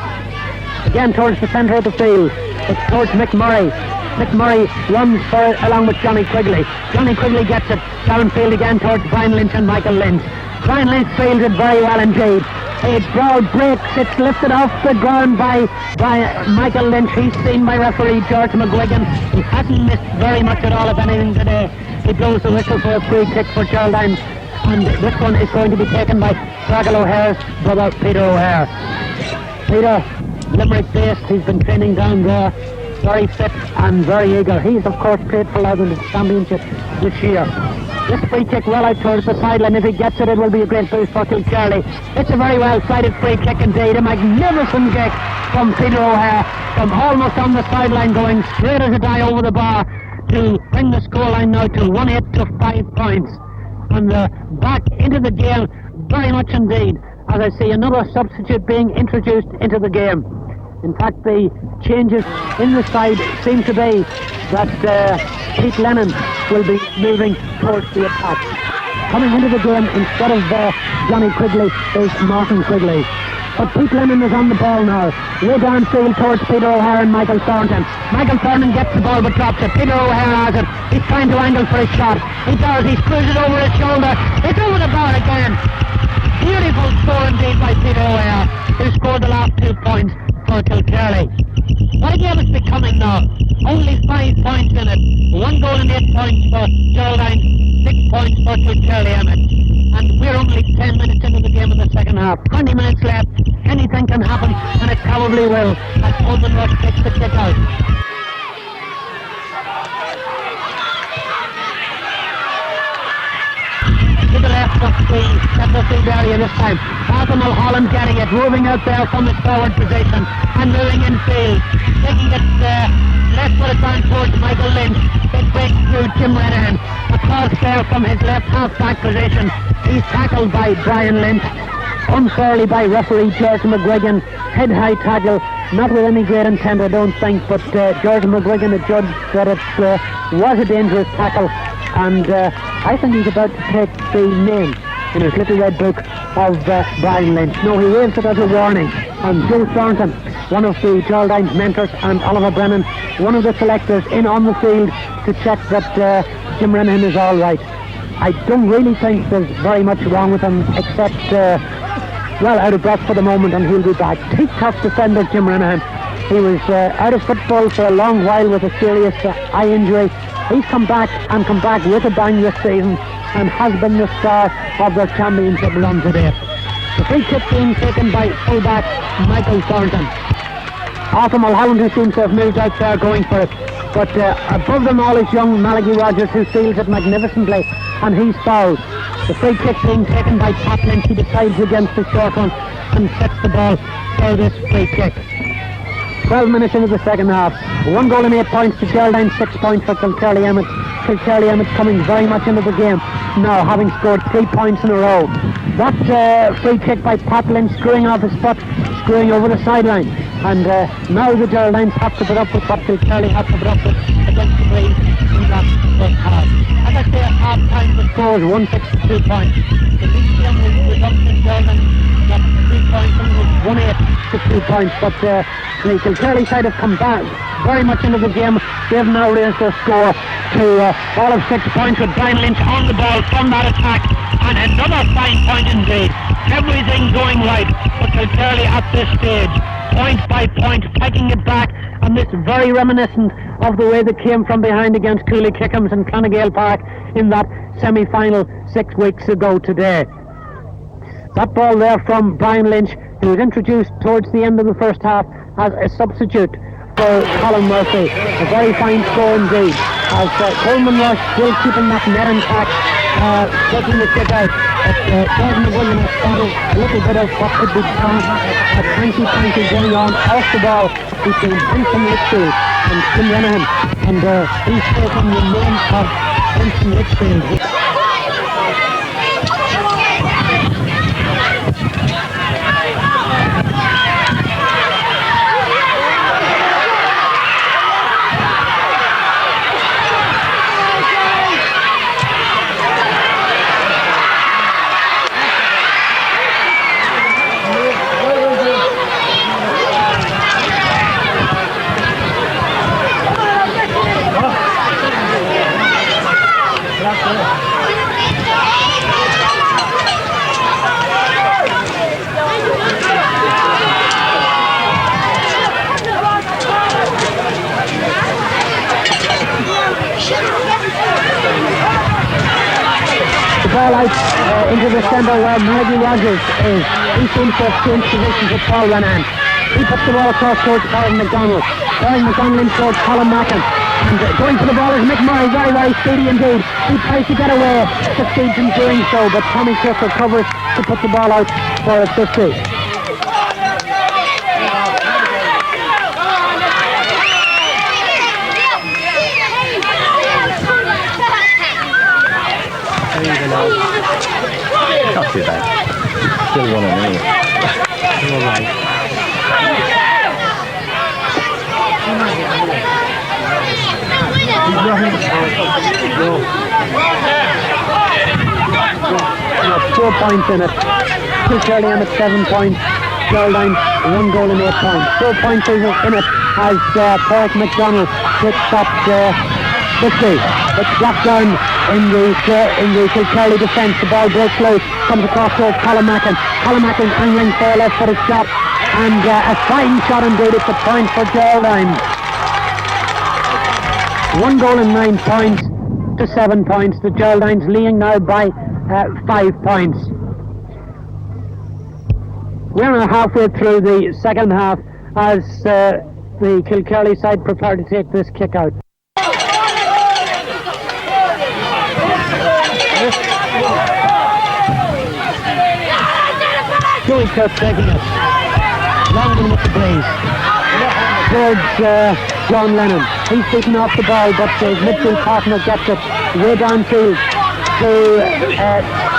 Again towards the centre of the field. It's towards Mick Murray. Mick Murray runs for it along with Johnny Quigley. Johnny Quigley gets it downfield again towards Brian Lynch and Michael Lynch. Brian Lynch fields it very well indeed. A broad breaks, it's lifted off the ground by Michael Lynch. He's seen by referee George McGuigan. He hasn't missed very much at all, if anything, today. He blows the whistle for a free kick for Geraldines, and this one is going to be taken by Fergal O'Hare's brother Peter O'Hare. Peter, Limerick based, he's been training down there, very fit and very eager. He's of course played for Louth in the championship this year. This free kick well out towards the sideline. If he gets it, it will be a great boost for Kilkerley. It's a very well sighted free kick indeed. A magnificent kick from Peter O'Hare, from almost on the sideline, going straight as a die over the bar to bring the scoreline now to 1-8 to 5 points. And back into the game very much indeed, as I see another substitute being introduced into the game. In fact, the changes in the side seem to be that Pete Lennon will be moving towards the attack. Coming into the game instead of Johnny Quigley is Martin Quigley. But Pete Lennon is on the ball now. Way downfield towards Peter O'Hare and Michael Thornton. Michael Thornton gets the ball but drops it. Peter O'Hare has it. He's trying to angle for a shot. He does. He screws it over his shoulder. It's over the bar again. Beautiful score indeed by Peter O'Hare, who scored the last 2 points for Kilkerley. What a game it's becoming now. Only 5 points in it. 1 goal and 8 points for Geraldines, 6 points for Kilkerley Emmets. And we're only 10 minutes into the game in the second half. 20 minutes left. Anything can happen, and it probably will, as Coleman Rush takes the kick out. To the left of the centre field area this time. Arthur Mulholland getting it, moving out there from his forward position and moving infield. Taking it left footed down towards Michael Lynch. It breaks through Jim Renahan. A cross there from his left half-back position. He's tackled by Brian Lynch. Unfairly by referee George McGuigan. Head-high tackle, not with any great intent I don't think, but George McGuigan adjudged that it was a dangerous tackle, and I think he's about to take the name in his little red book of Brian Lynch. No, he waves it as a warning. And Joe Thornton, one of the Geraldines mentors, and Oliver Brennan, one of the selectors, in on the field to check that Jim Renahan is all right. I don't really think there's very much wrong with him, except, well, out of breath for the moment, and he'll be back. He's tough defender, Jim Renahan. He was out of football for a long while with a serious eye injury. He's come back with a bang this season and has been the star of their championship run today. The free kick being taken by fullback Michael Thornton. Arthur Mulholland, who seems to have moved out there going for it. But above them all is young Malachi Rogers, who fields it magnificently, and he's fouled. The free kick being taken by Pat Lynch. He decides against the short one and sets the ball for this free kick. 12 minutes into the second half. 1 goal and 8 points to Geraldines, 6 points for Kilkerley Emmett. Kilkerley Emmett coming very much into the game now, having scored 3 points in a row. That free kick by Pat Lynch screwing off his foot, screwing over the sideline. And now the Geraldines have to put up with what Kilkerley have to put up with against the Breeze in that first half. As I say, at half time the score is 162 points. The league game was resumption. Geraldines got 3 points and was 1-8 to 2 points. But the Kilkerley side have come back very much into the game. They have now raised their score to all of 6 points with Brian Lynch on the ball from that attack. And another fine point indeed. Everything going right for Kilkerley at this stage. Point by point, taking it back, and this very reminiscent of the way they came from behind against Cooley Kickham's in McGeough Park in that semi-final 6 weeks ago today. That ball there from Brian Lynch, who was introduced towards the end of the first half as a substitute for Colin Murphy. A very fine score indeed, as Coleman Rush still keeping that net intact, taking the kick out. Gordon Williams spotted a little bit of what could be done. A cranky going on off the ball between Vincent Litchfield and Tim Renahan, and he's taking the name of Vincent Litchfield. Ball out into the centre where Maggie Rogers is. He seems to have changed positions with Paul Renan. He puts the ball across towards Karen McDonald. Karen McDonald in towards Colin Mackin. And going for the ball is Mick Murray, very, very speedy indeed. He tries to get away, succeeds in doing so, but Tommy Cook recovers to put the ball out for a 50. Not too bad. Still 1-0. All right. He's 4 points in it. Kilkerley Emmett 7 points. Geraldines 1 goal and 8 points. 4 points in it as Paul McDonald takes that 50. It's blocked down in the Kilkerley defence. The ball breaks loose, comes across towards Colin Mackin. Colin Mackin angling for a left-footed shot, and a fine shot indeed. It's a point for Geraldines. 1 goal and 9 points to 7 points. The Geraldines leading now by 5 points. We're now halfway through the second half as the Kilkerley side prepare to take this kick out. Joey Kirk taking it. Longman with the Breeze. Towards John Lennon. He's beaten off the ball, but his midfield partner gets it way downfield to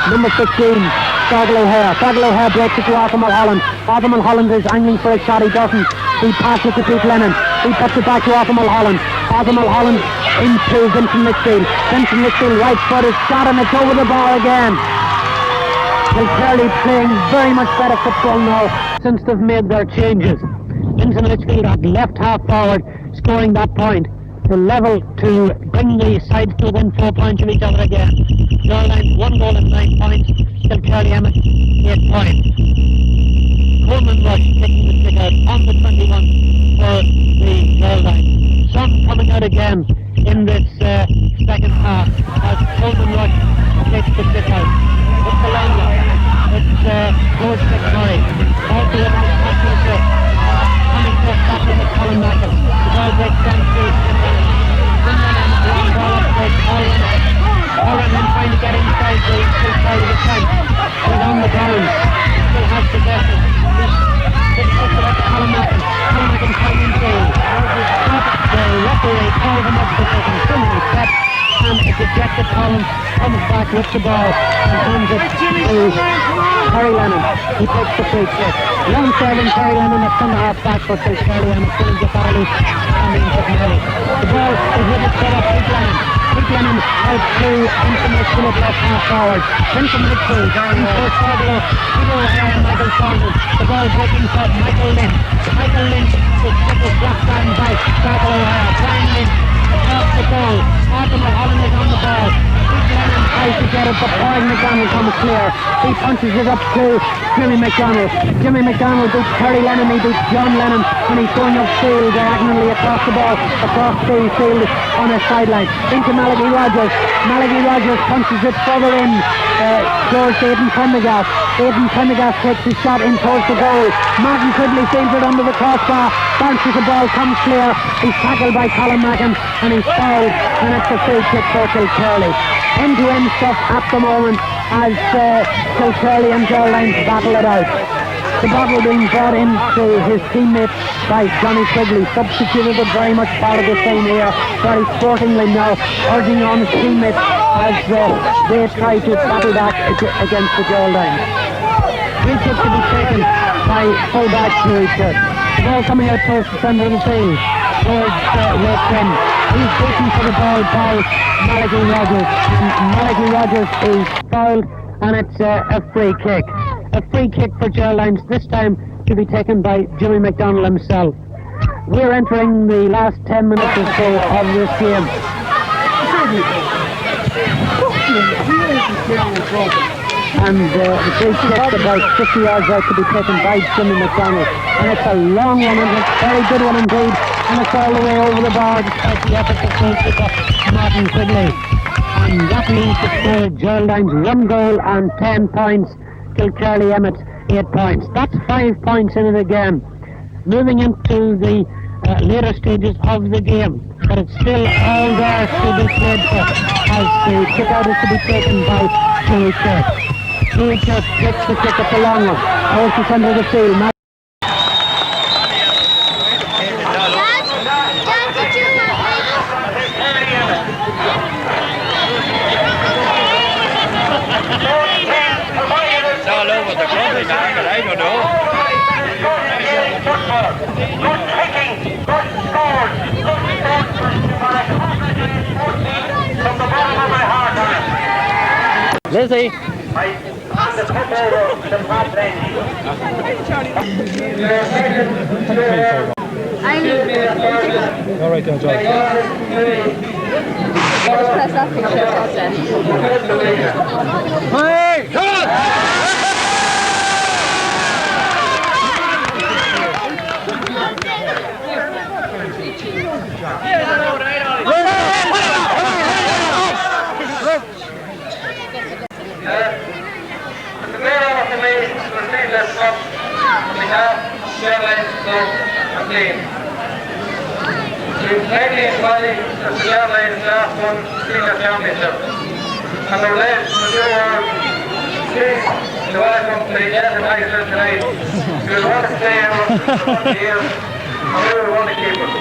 number 15, Fergal O'Hare. Fergal O'Hare breaks it to Arthur Mulholland. Arthur Mulholland is angling for a shot. He doesn't. He passes it to Pete Lennon. He puts it back to Arthur Mulholland. Arthur Mulholland into Vincent Litchfield. Vincent Litchfield right foot is shot, and it's over the bar again. Kilkerley playing very much better football now since they've made their changes. Vincent Litchfield at left half forward, scoring that point to level, to bring the sides to within 4 points of each other again. Geraldines 1 goal and 9 points. Kilkerley Emmett 8 points. Coleman Rush taking the kick out on the 21 for the Geraldines. Sun coming out again in this second half as Coleman Rush takes the kick out. It's the long one. It's George McMurray. Also in the second kick. Coming to a stop in the Colin Mackin. The ball breaks down to Colin trying to get inside the Kilkerley defence. He's on the ground. Still has possession. He's puts it up to Colin Mackin. Colin Mackin trying into They call him up for taking so many steps, and it's ejected Collins, comes back with the ball and hands it to Terry Lennon. He takes the free kick. Long serving Terry Lennon at centre half back for Kilkerley, and it's going to get that loose and into Kilkerley. The ball is with it set up Pete Lennon. Pete Lennon out to into midfield left half forward. Into midfield. Into Sorglo. Peter O'Hare and Michael Saunders. The ball breaking for Michael Lynch. Michael Lynch is triple block down by Michael O'Hare. Brian Lynch across the goal. Arthur Mulholland is on the ball. Pete Lennon tries to get it, but Brian McDonald comes clear. He punches it up to Jimmy McDonald. Jimmy McDonald beats Terry Lennon. He beats John Lennon when he's going upfield diagonally across the ball, across the field on his sideline. Into Malachi Rogers. Malachi Rogers punches it further in towards Aidan Prendergast. Aidan Prendergast takes his shot in towards the goal. Martin Quigley sails it under the crossbar. Bounces the ball, comes clear. He's tackled by Colin Mackin and he's fouled, and it's a free kick for Kilkerley. End-to-end stuff at the moment as Kilkerley and Geraldines battle it out. The bottle being brought in to his teammate by Johnny Quigley, substituted but very much part of the same here, very sportingly now, urging on his teammates as they try to battle back against the Geraldines. Free kick to be taken by full-back Richard. The ball coming out towards the centre of the field, towards West End. He's waiting for the ball by Malachi Rogers. Malachi Rogers is fouled, and it's a free kick. A free kick for Geraldines, this time to be taken by Jimmy McDonald himself. We're entering the last 10 minutes or so of this game. And the free kick about 50 yards out to be taken by Jimmy McDonald. And it's a long one, and it's a very good one indeed. And it's all the way over the bar despite the effort to save it Martin Quigley. And that means the Geraldines 1 goal and 10 points. Kilkerley Emmett 8 points. That's 5 points in it again. Moving into the later stages of the game, but it's still all there to be played for as the kick out is to be taken by Joey Church. Joey Church takes the kick at the long one towards the centre of the field. I don't know. Good kicking, good scores, good from the bottom of my heart. Lizzie. The football of the Padres. All right, John. Just press that picture, Hey, come on! The mayor of the league to receive this cup on behalf of Geraldines Club and team. We've lately embodied the Geraldines last one senior championship, and we're led to the new world to welcome to the Geraldines tonight. We will want to stay here for the years, and we will want to keep it.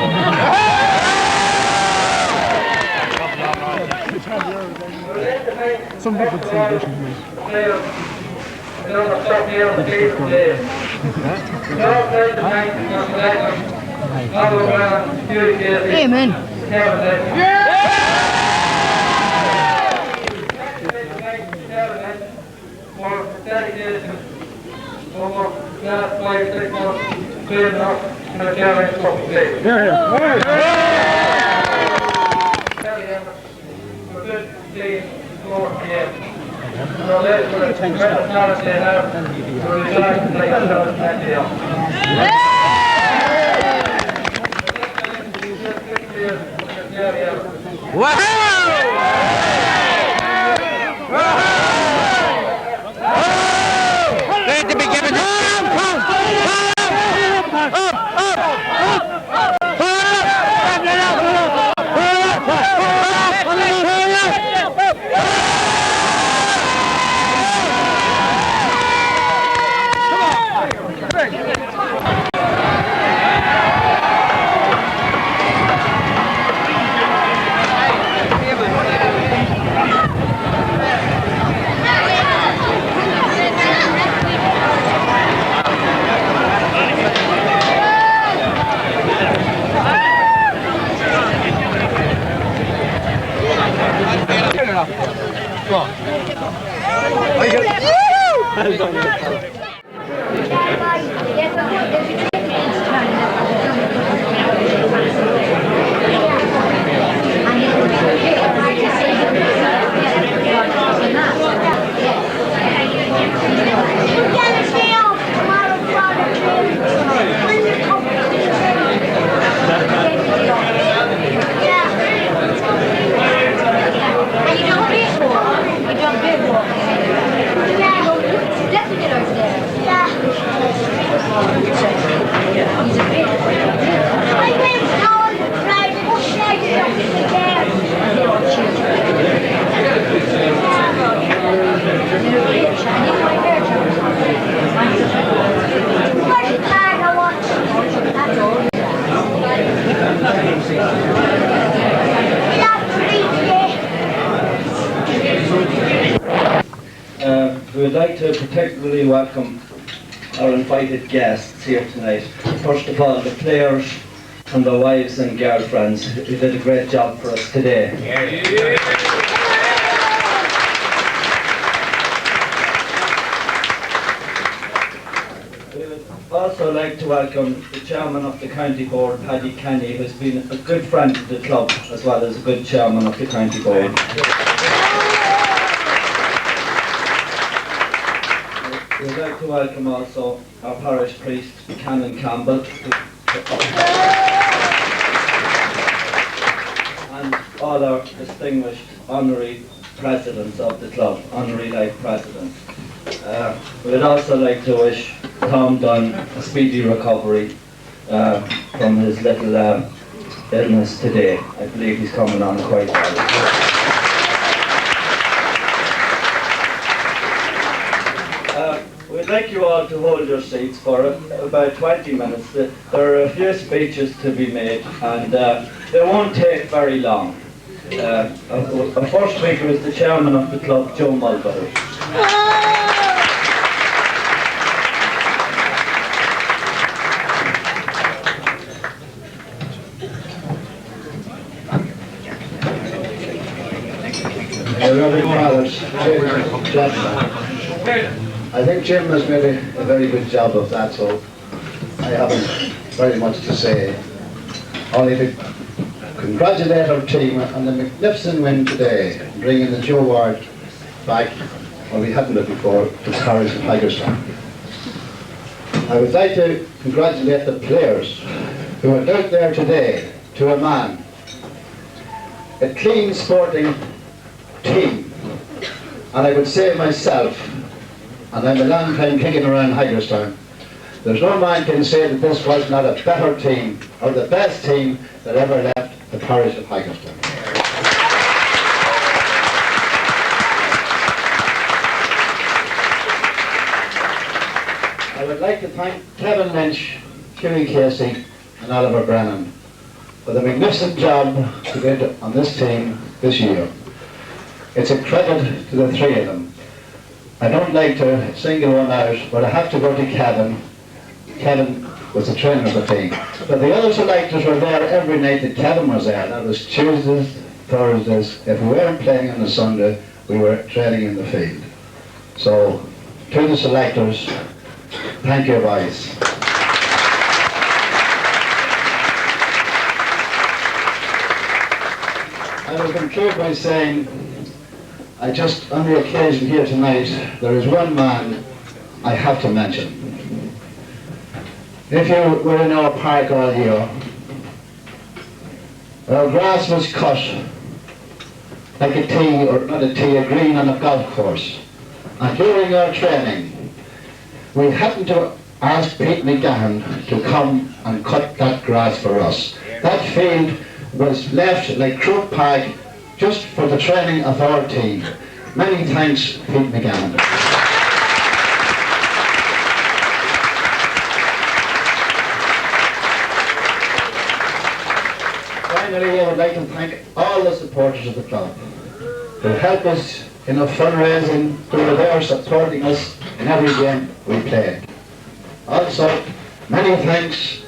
Some people see this. Amen. We would like to particularly welcome our invited guests here tonight. First of all, the players and their wives and girlfriends who did a great job for us today. We would also like to welcome the chairman of the county board, Paddy Kenny, who's been a good friend to the club as well as a good chairman of the county board. We'd like to welcome also our parish priest, Canon Campbell, and all our distinguished honorary presidents of the club, honorary life presidents. We'd also like to wish Tom Dunn a speedy recovery from his little illness today. I believe he's coming on quite well. We'd like you all to hold your seats for about 20 minutes. There are a few speeches to be made and they won't take very long. Our first speaker is the chairman of the club, Joe Mulberry. I think Jim has made a very good job of that, so I haven't very much to say. Only to congratulate our team on the magnificent win today, bringing the Joe Ward back, well, we hadn't it before, to the parish of Hagerstown. I would like to congratulate the players who are out there today to a man. A clean sporting team, and I would say myself, and I'm a long time kicking around Hagerstown, there's no man can say that this was not a better team or the best team that ever left the parish of Hagerstown. I would like to thank Kevin Lynch, Hughie Casey and Oliver Brennan for the magnificent job they did on this team this year. It's a credit to the three of them. I don't like to single one out, but I have to go to Kevin. Kevin was the trainer of the team. But the other selectors were there every night that Kevin was there. That was Tuesdays, Thursdays. If we weren't playing on the Sunday, we were training in the field. So, to the selectors, thank you, boys. I will conclude by saying, on the occasion here tonight, there is one man I have to mention. If you were in our park all year, our grass was cut like a tee, or not a tee, a green on a golf course. And during our training, we happened to ask Pete McGeough to come and cut that grass for us. That field was left like Crook Park just for the training of our team. Many thanks, Pete McGeough. Finally, I would like to thank all the supporters of the club who help us in our fundraising, who were there supporting us in every game we played. Also, many thanks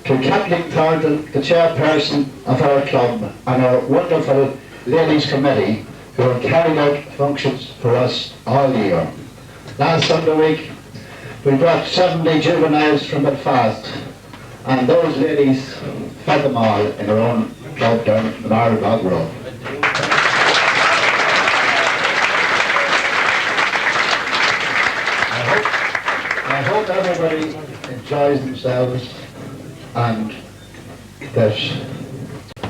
to Kathleen Thornton, the chairperson of our club, and our wonderful ladies committee, who have carried out functions for us all year. Last Sunday week, we brought 70 juveniles from Belfast, and those ladies fed them all in their own club down the Marlbog Road. I hope everybody enjoys themselves and that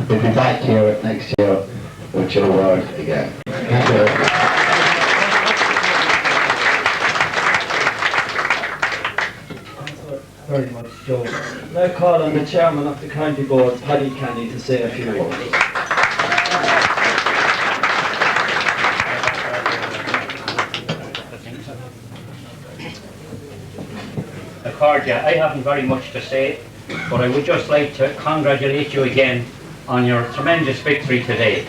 we'll be back here next year with your word again. Thank you. Very much, Joe. Now call on the chairman of the county board, Paddy Kenny, to say a few words. Cordia, I haven't very much to say, but I would just like to congratulate you again on your tremendous victory today.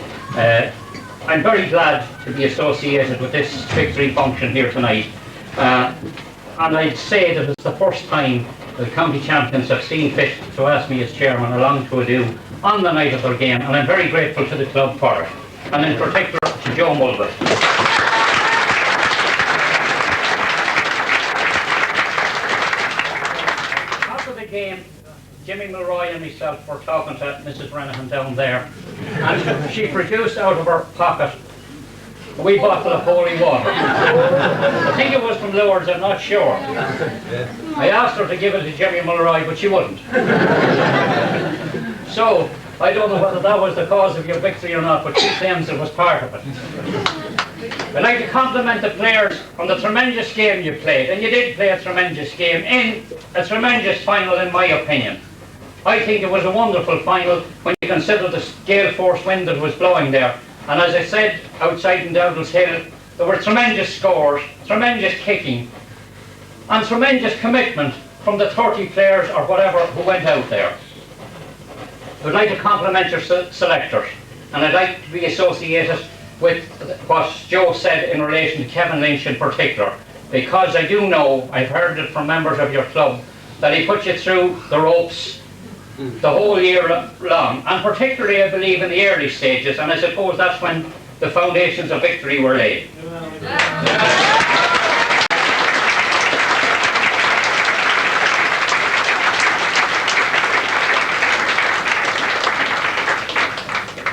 I'm very glad to be associated with this victory function here tonight. And I'd say that it's the first time the county champions have seen fit to ask me as chairman along to a do on the night of their game, and I'm very grateful to the club for it, and in particular to Joe Mulvey. After the game, Jimmy Milroy and myself were talking to Mrs. Renahan down there, and she produced out of her pocket a wee bottle of holy water. I think it was from Lourdes, I'm not sure. I asked her to give it to Jimmy Mulroy, but she wouldn't. So, I don't know whether that was the cause of your victory or not, but she claims it was part of it. I'd like to compliment the players on the tremendous game you played, and you did play a tremendous game in a tremendous final in my opinion. I think it was a wonderful final when you consider the gale force wind that was blowing there. And as I said, outside in Dowdallshill, there were tremendous scores, tremendous kicking, and tremendous commitment from the 30 players or whatever who went out there. I'd like to compliment your selectors, and I'd like to be associated with what Joe said in relation to Kevin Lynch in particular, because I do know, I've heard it from members of your club, that he put you through the ropes the whole year long, and particularly I believe in the early stages, and I suppose that's when the foundations of victory were laid.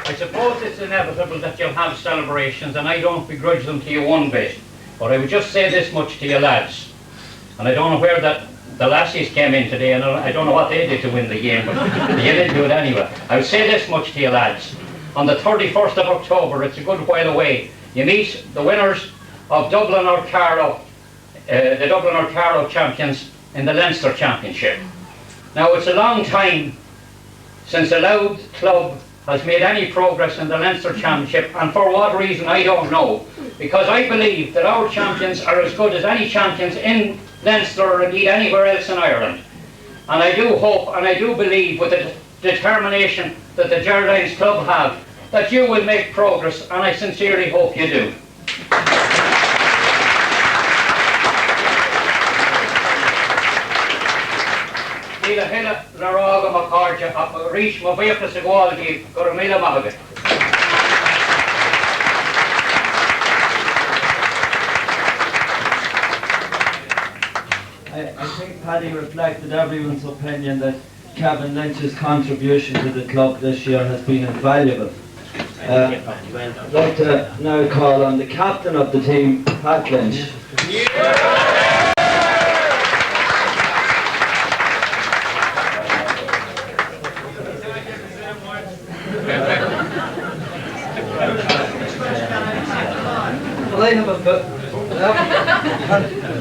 I suppose it's inevitable that you'll have celebrations, and I don't begrudge them to you one bit, but I would just say this much to you lads, and I don't know where the lassies came in today, and I don't know what they did to win the game, but you did do it anyway. I would say this much to you lads. On the 31st of October, it's a good while away, you meet the winners of Dublin or Carlow, the Dublin or Carlow champions in the Leinster Championship. Now, it's a long time since a Louth club has made any progress in the Leinster Championship, and for what reason I don't know, because I believe that our champions are as good as any champions in Leinster or indeed anywhere else in Ireland. And I do hope and I do believe with the determination that the Geraldines club have that you will make progress, and I sincerely hope you do. I think Paddy reflected everyone's opinion that Kevin Lynch's contribution to the club this year has been invaluable. I'd like to now call on the captain of the team, Pat Lynch. Well, I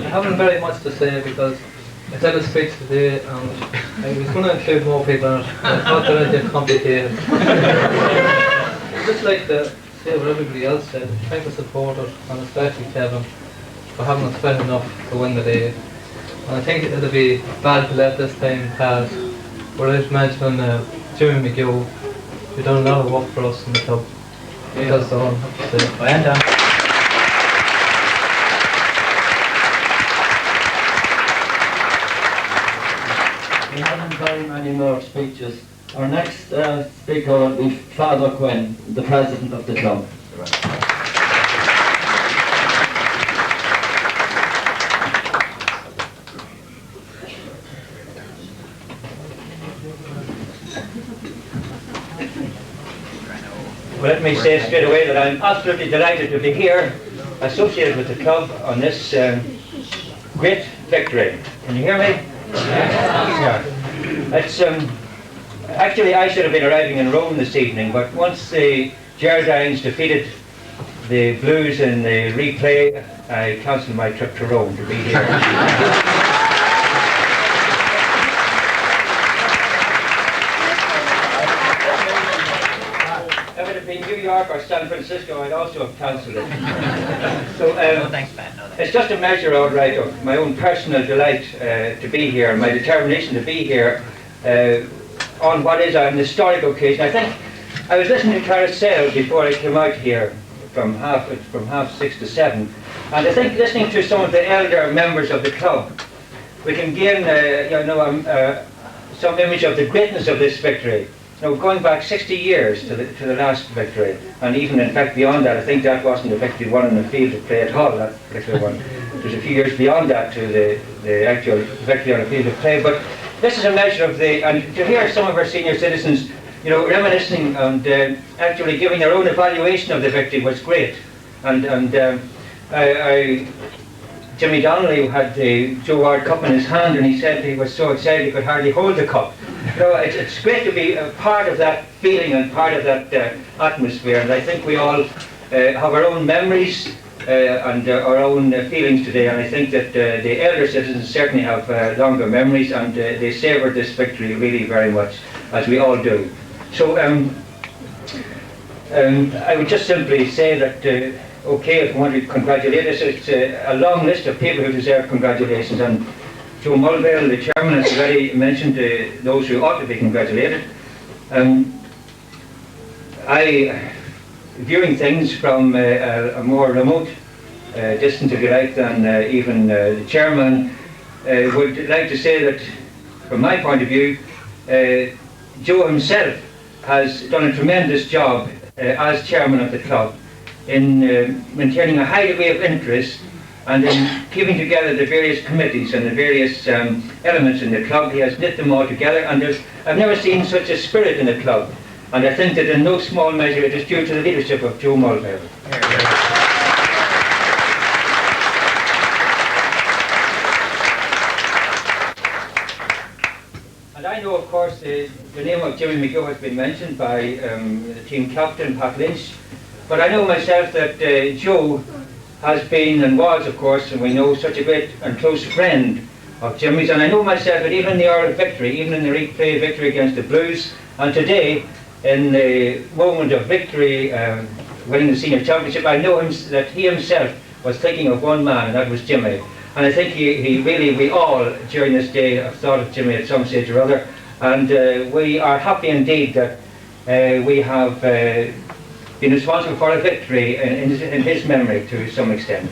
haven't very much to say because I said a speech today and I was going to include more people in it. I thought that I'd get complicated. I'd just like to say what everybody else said, thank the supporters and especially Kevin for having us fit enough to win the day. And I think it'll be bad to let this time pass without mentioning Jimmy McGeough, who done a lot of work for us in the club. That's all I have to say. We haven't very many more speeches. Our next speaker will be Father Quinn, the president of the club. let me say straight away that I'm absolutely delighted to be here, associated with the club on this great victory. Can you hear me? Yeah. It's, actually, I should have been arriving in Rome this evening, but once the Geraldines defeated the Blues in the replay, I cancelled my trip to Rome to be here. If it had been New York or San Francisco, I'd also have cancelled it. So it's just a measure, all right, of my own personal delight to be here, my determination to be here on what is an historic occasion. I think I was listening to Carousel before I came out here from half 6 to 7, and I think listening to some of the elder members of the club, we can gain some image of the greatness of this victory. Now, going back 60 years to the last victory, and even in fact beyond that, I think that wasn't a victory won in the field of play at all, that particular one. There's a few years beyond that to the actual victory on the field of play, but this is a measure of and to hear some of our senior citizens, reminiscing and actually giving their own evaluation of the victory was great. And Jimmy Donnelly had the Joe Ward Cup in his hand, and he said he was so excited he could hardly hold the cup. It's great to be a part of that feeling and part of that atmosphere, and I think we all have our own memories and our own feelings today, and I think that the elder citizens certainly have longer memories, and they savour this victory really very much, as we all do. So I would just simply say that okay, if you want to congratulate us, it's a long list of people who deserve congratulations, and Joe Mulvale, the chairman, has already mentioned those who ought to be congratulated. Viewing things from a more remote distance, if you like, than even the chairman, would like to say that, from my point of view, Joe himself has done a tremendous job as chairman of the club in maintaining a high degree of interest and in keeping together the various committees and the various elements in the club. He has knit them all together, and I've never seen such a spirit in the club, and I think that in no small measure it is due to the leadership of Joe Mulvale. And I know, of course, the name of Jimmy McGeough has been mentioned by the team captain, Pat Lynch, but I know myself that Joe has been and was, of course, and we know, such a great and close friend of Jimmy's, and I know myself that even in the hour of victory, even in the replay victory against the Blues, and today in the moment of victory, winning the senior championship, I know that he himself was thinking of one man, and that was Jimmy. And I think we all during this day have thought of Jimmy at some stage or other, and we are happy indeed that we have been responsible for a victory in his memory to some extent.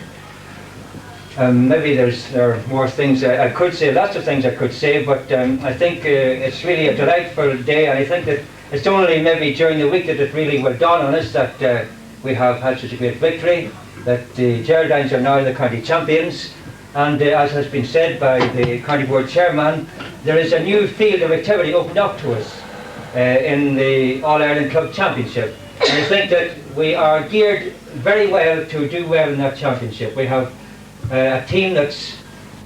Maybe there are more things I could say, lots of things I could say, but I think it's really a delightful day, and I think that it's only maybe during the week that it really will dawn on us that we have had such a great victory, that the Geraldines are now the county champions, and as has been said by the county board chairman, there is a new field of activity opened up to us in the All-Ireland Club Championship. And I think that we are geared very well to do well in that championship. We have a team that's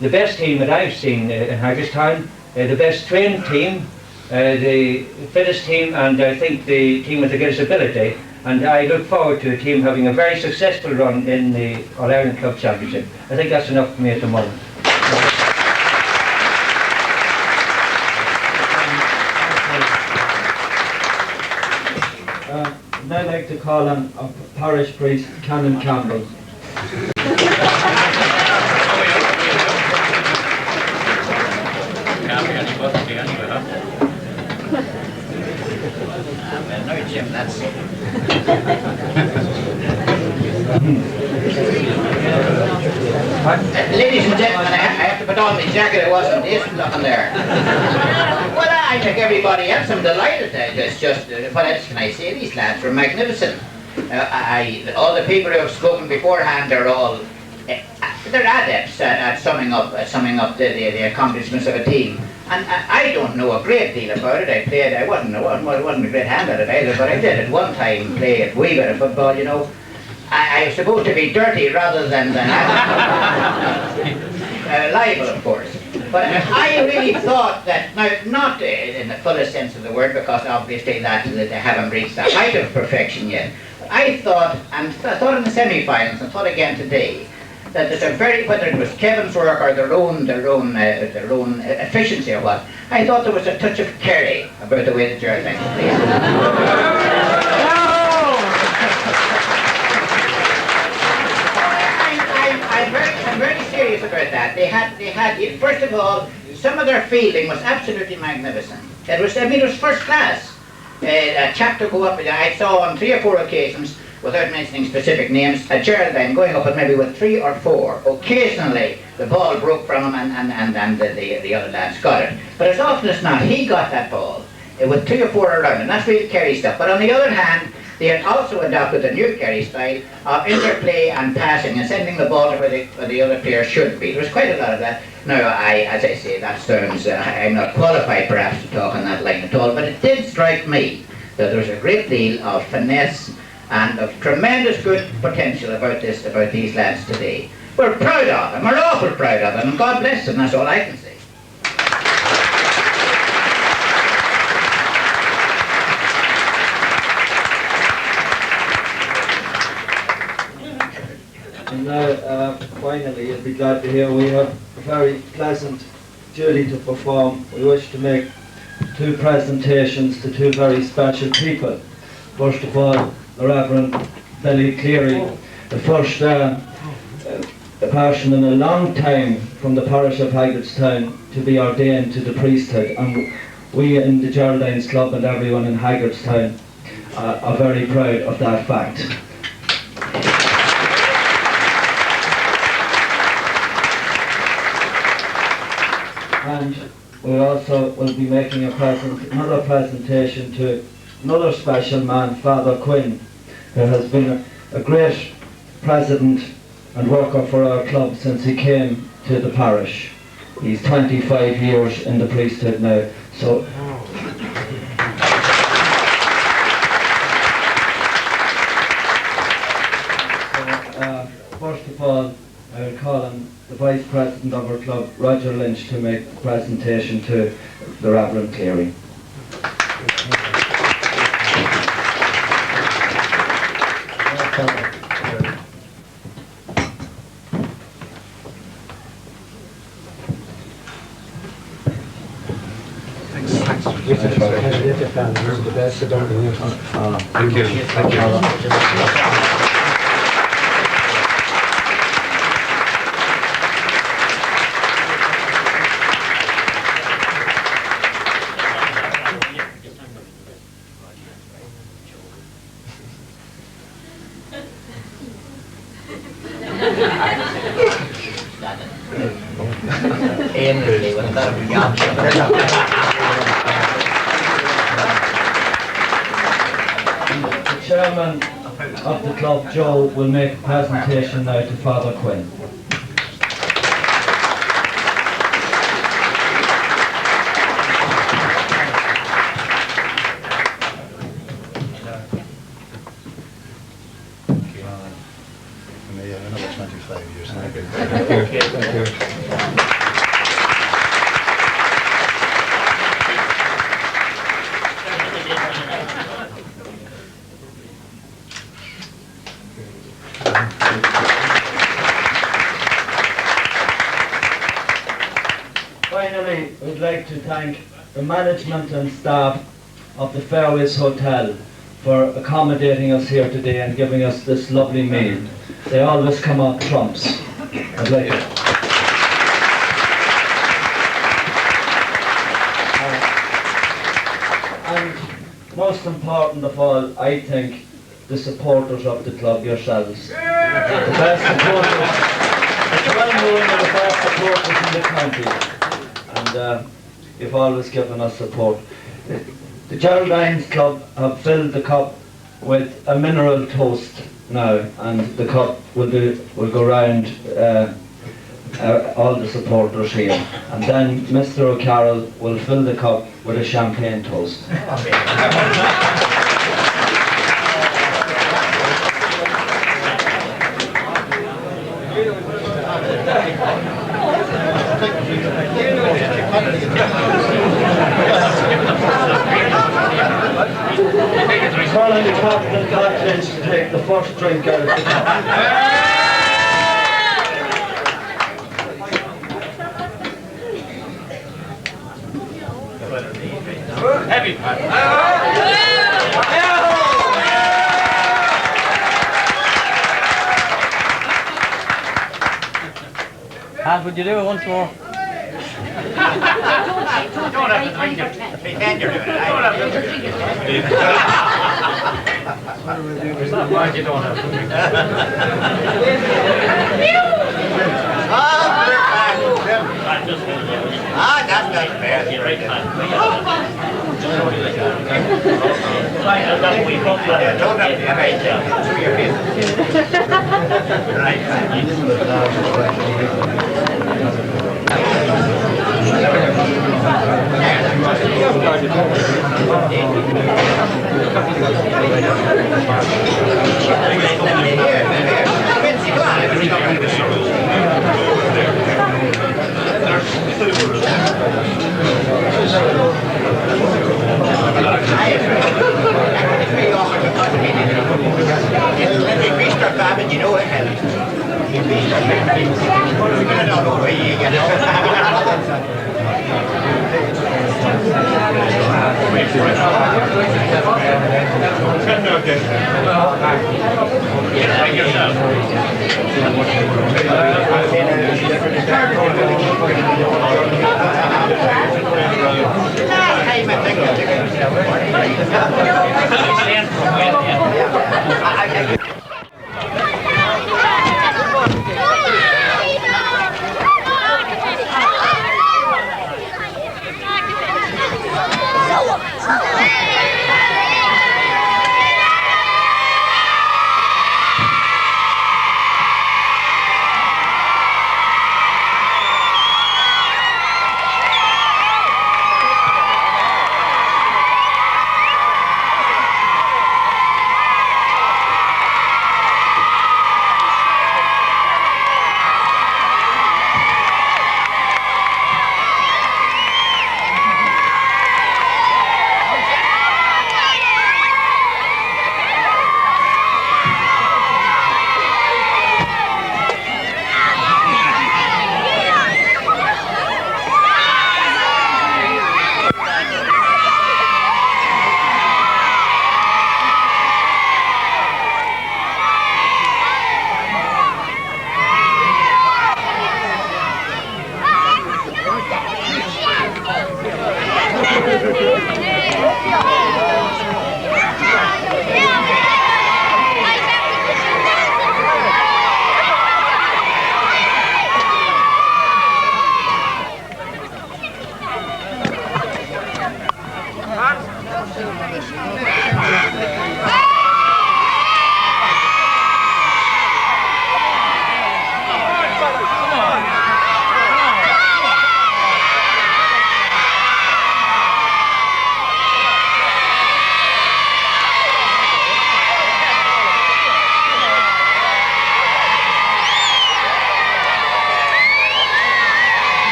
the best team that I've seen in Hagerstown, the best trained team, the fittest team, and I think the team with the greatest ability. And I look forward to the team having a very successful run in the All-Ireland Club Championship. I think that's enough for me at the moment. I'd like to call on parish priest Canon Campbell. No, Jim, that's... Ladies and gentlemen, I have to put on my jacket. It wasn't decent looking there. Well, I think everybody else, I'm delighted. It's just, what else can I say? These lads were magnificent. All the people who have spoken beforehand are all, they're adepts at summing up the accomplishments of a team. And I don't know a great deal about it. I wasn't a great hand at it either, but I did at one time play a wee bit of football, you know. I was supposed to be dirty rather than liable, of course. But I really thought that, now, not in the fullest sense of the word, because obviously that they haven't reached the height of perfection yet. But I thought, and I thought in the semi-finals, and thought again today, that there's a very, whether it was Kevin's work or their own efficiency or what, I thought there was a touch of Kerry about the way the Geraldines played. I'm very serious about that. They had, first of all, some of their fielding was absolutely magnificent. It was first class. A chap to go up, I saw on 3 or 4 occasions, without mentioning specific names, a Geraldine going up and maybe with 3 or 4. Occasionally, the ball broke from him and the other lads got it. But as often as not, he got that ball with 3 or 4 around, and that's real Kerry stuff. But on the other hand, they had also adopted the new Kerry style of interplay and passing and sending the ball to where the other player should be. There was quite a lot of that. Now, as I say, that sounds, I'm not qualified perhaps to talk on that line at all, but it did strike me that there was a great deal of finesse and of tremendous good potential about these lads today. We're proud of them, we're awful proud of them, and God bless them, that's all I can say. And now, finally, you'll be glad to hear we have a very pleasant duty to perform. We wish to make 2 presentations to 2 very special people. First of all, the Reverend Billy Cleary, the first person in a long time from the parish of Haggardstown to be ordained to the priesthood, and we in the Geraldines Club and everyone in Haggardstown are very proud of that fact. And we also will be making another presentation to another special man, Father Quinn, who has been a great president and worker for our club since he came to the parish. He's 25 years in the priesthood now. So first of all, I will call on the Vice President of our club, Roger Lynch, to make a presentation to the Reverend Cleary. Thank you. Thank you. The chairman of the club, Joe, will make a presentation now to Father Quinn. Another 25 years. Thank you. Finally, we'd like to thank the management and staff of the Fairways Hotel for accommodating us here today and giving us this lovely meal. They always come up trumps. I'd like and most important of all, I think, the supporters of the club yourselves. The best supporters, it's well known you're the best supporters in the county. And you've always given us support. The Geraldines Club have filled the cup with a mineral toast now, and the cup will go round all the supporters here. And then Mr. O'Carroll will fill the cup with a champagne toast. Calling the captain Pat Lynch to take the first drink out of the cup. Heavy. Pat, would you do it once more? Don't have to drink it. Pretend you're doing it. Don't have to drink it. It's not like you don't have to drink it. That's not fair. Don't have to right. Through your face. Right. You know it, Helen. You don't know where you get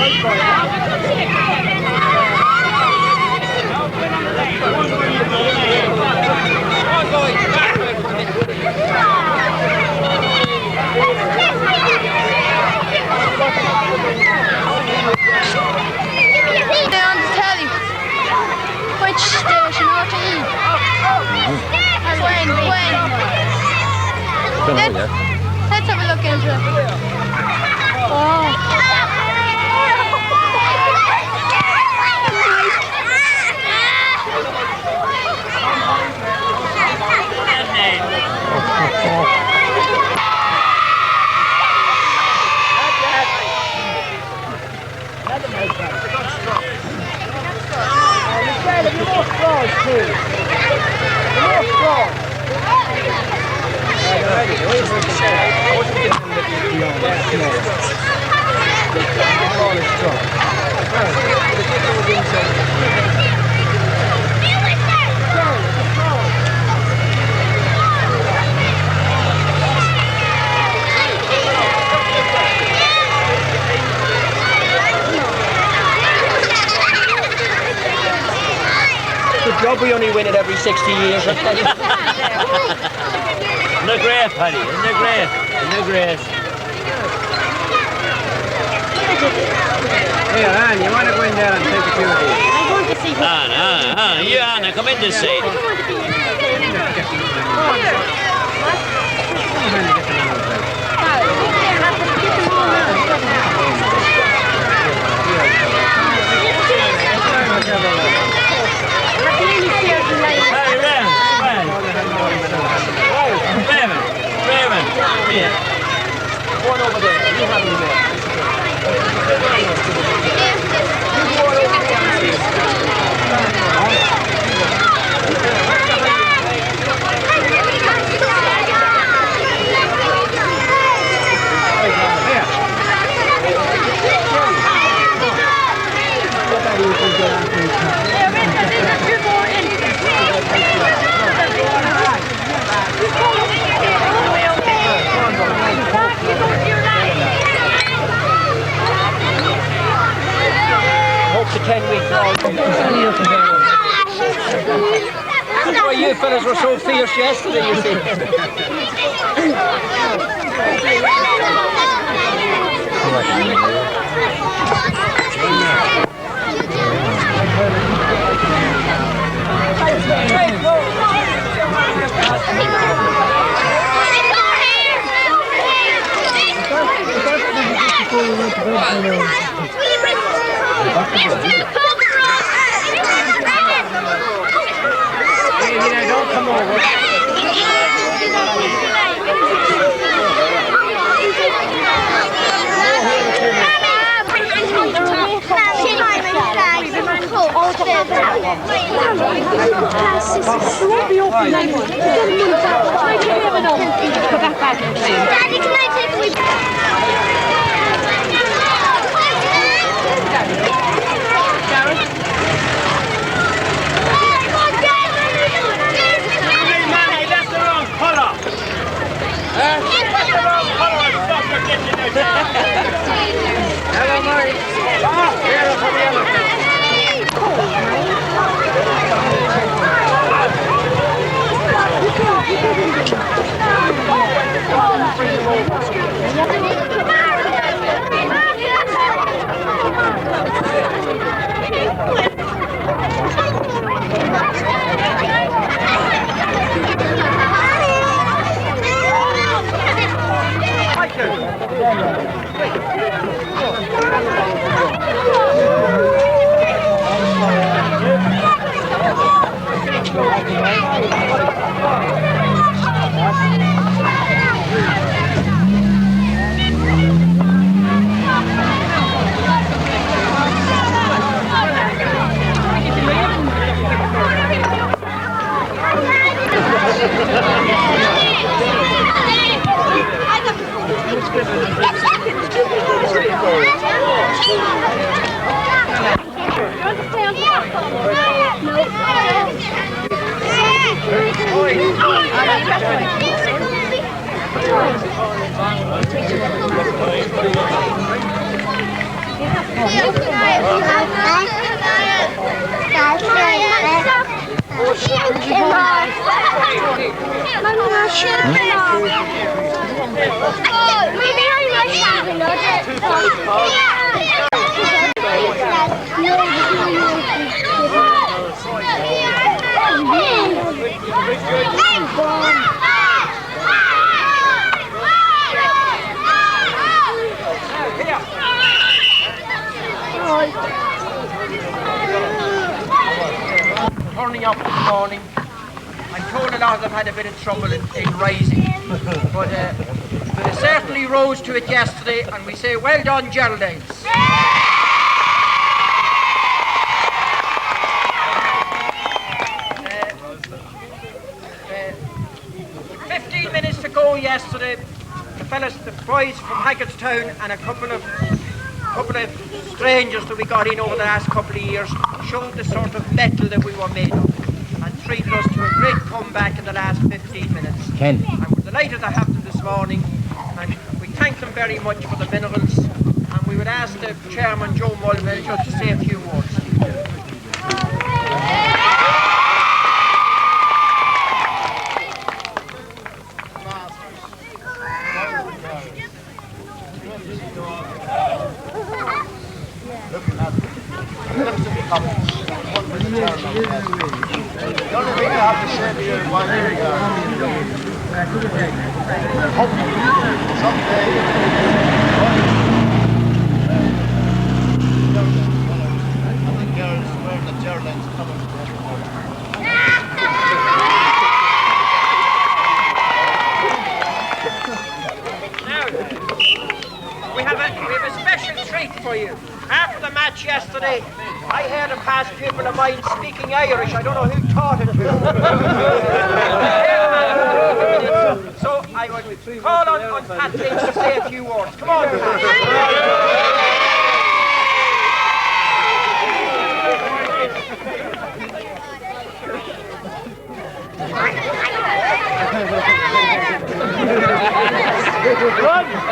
They're on the telly. Which station? RTE. When? Don't know yet. Let's have a look into it. Oh. Good job we only win it every 60 years. Isn't it great, Paddy? Isn't it great? Isn't it great? Hey, Anne, you want to go in there and take a few of these? I want to see. Anna, you Anna, come in this side. Raven, here. One over there. You have me there. Hope the 10 weeks all. That's why you fellas were so fierce yesterday, you see. Don't come over. Daddy, can I take That's the wrong colour. That's the wrong colour and stuff you're getting there. Hello, Murray. Here, come here. Turning up this morning, I'm told a lot of them had a bit of trouble in rising, but they certainly rose to it yesterday, and we say well done, Geraldines. 15 minutes to go yesterday. The boys from Haggardstown and a couple of strangers that we got in over the last couple of years showed the sort of metal that we were made of and treated us to a great comeback in the last 15 minutes. And we're delighted that happened this morning, and we thank them very much for the minerals, and we would ask the Chairman, Joe Mulville, just to say a few words. The only thing I have to say to you is one thing, hopefully someday I think Gers wearing the Geraldines colours. Now, we have a special treat for you. After the match yesterday, I heard a past pupil of mine speaking Irish. I don't know who taught it to him. So I would call on Pat Lynch to say a few words. Come on, Pat. Run!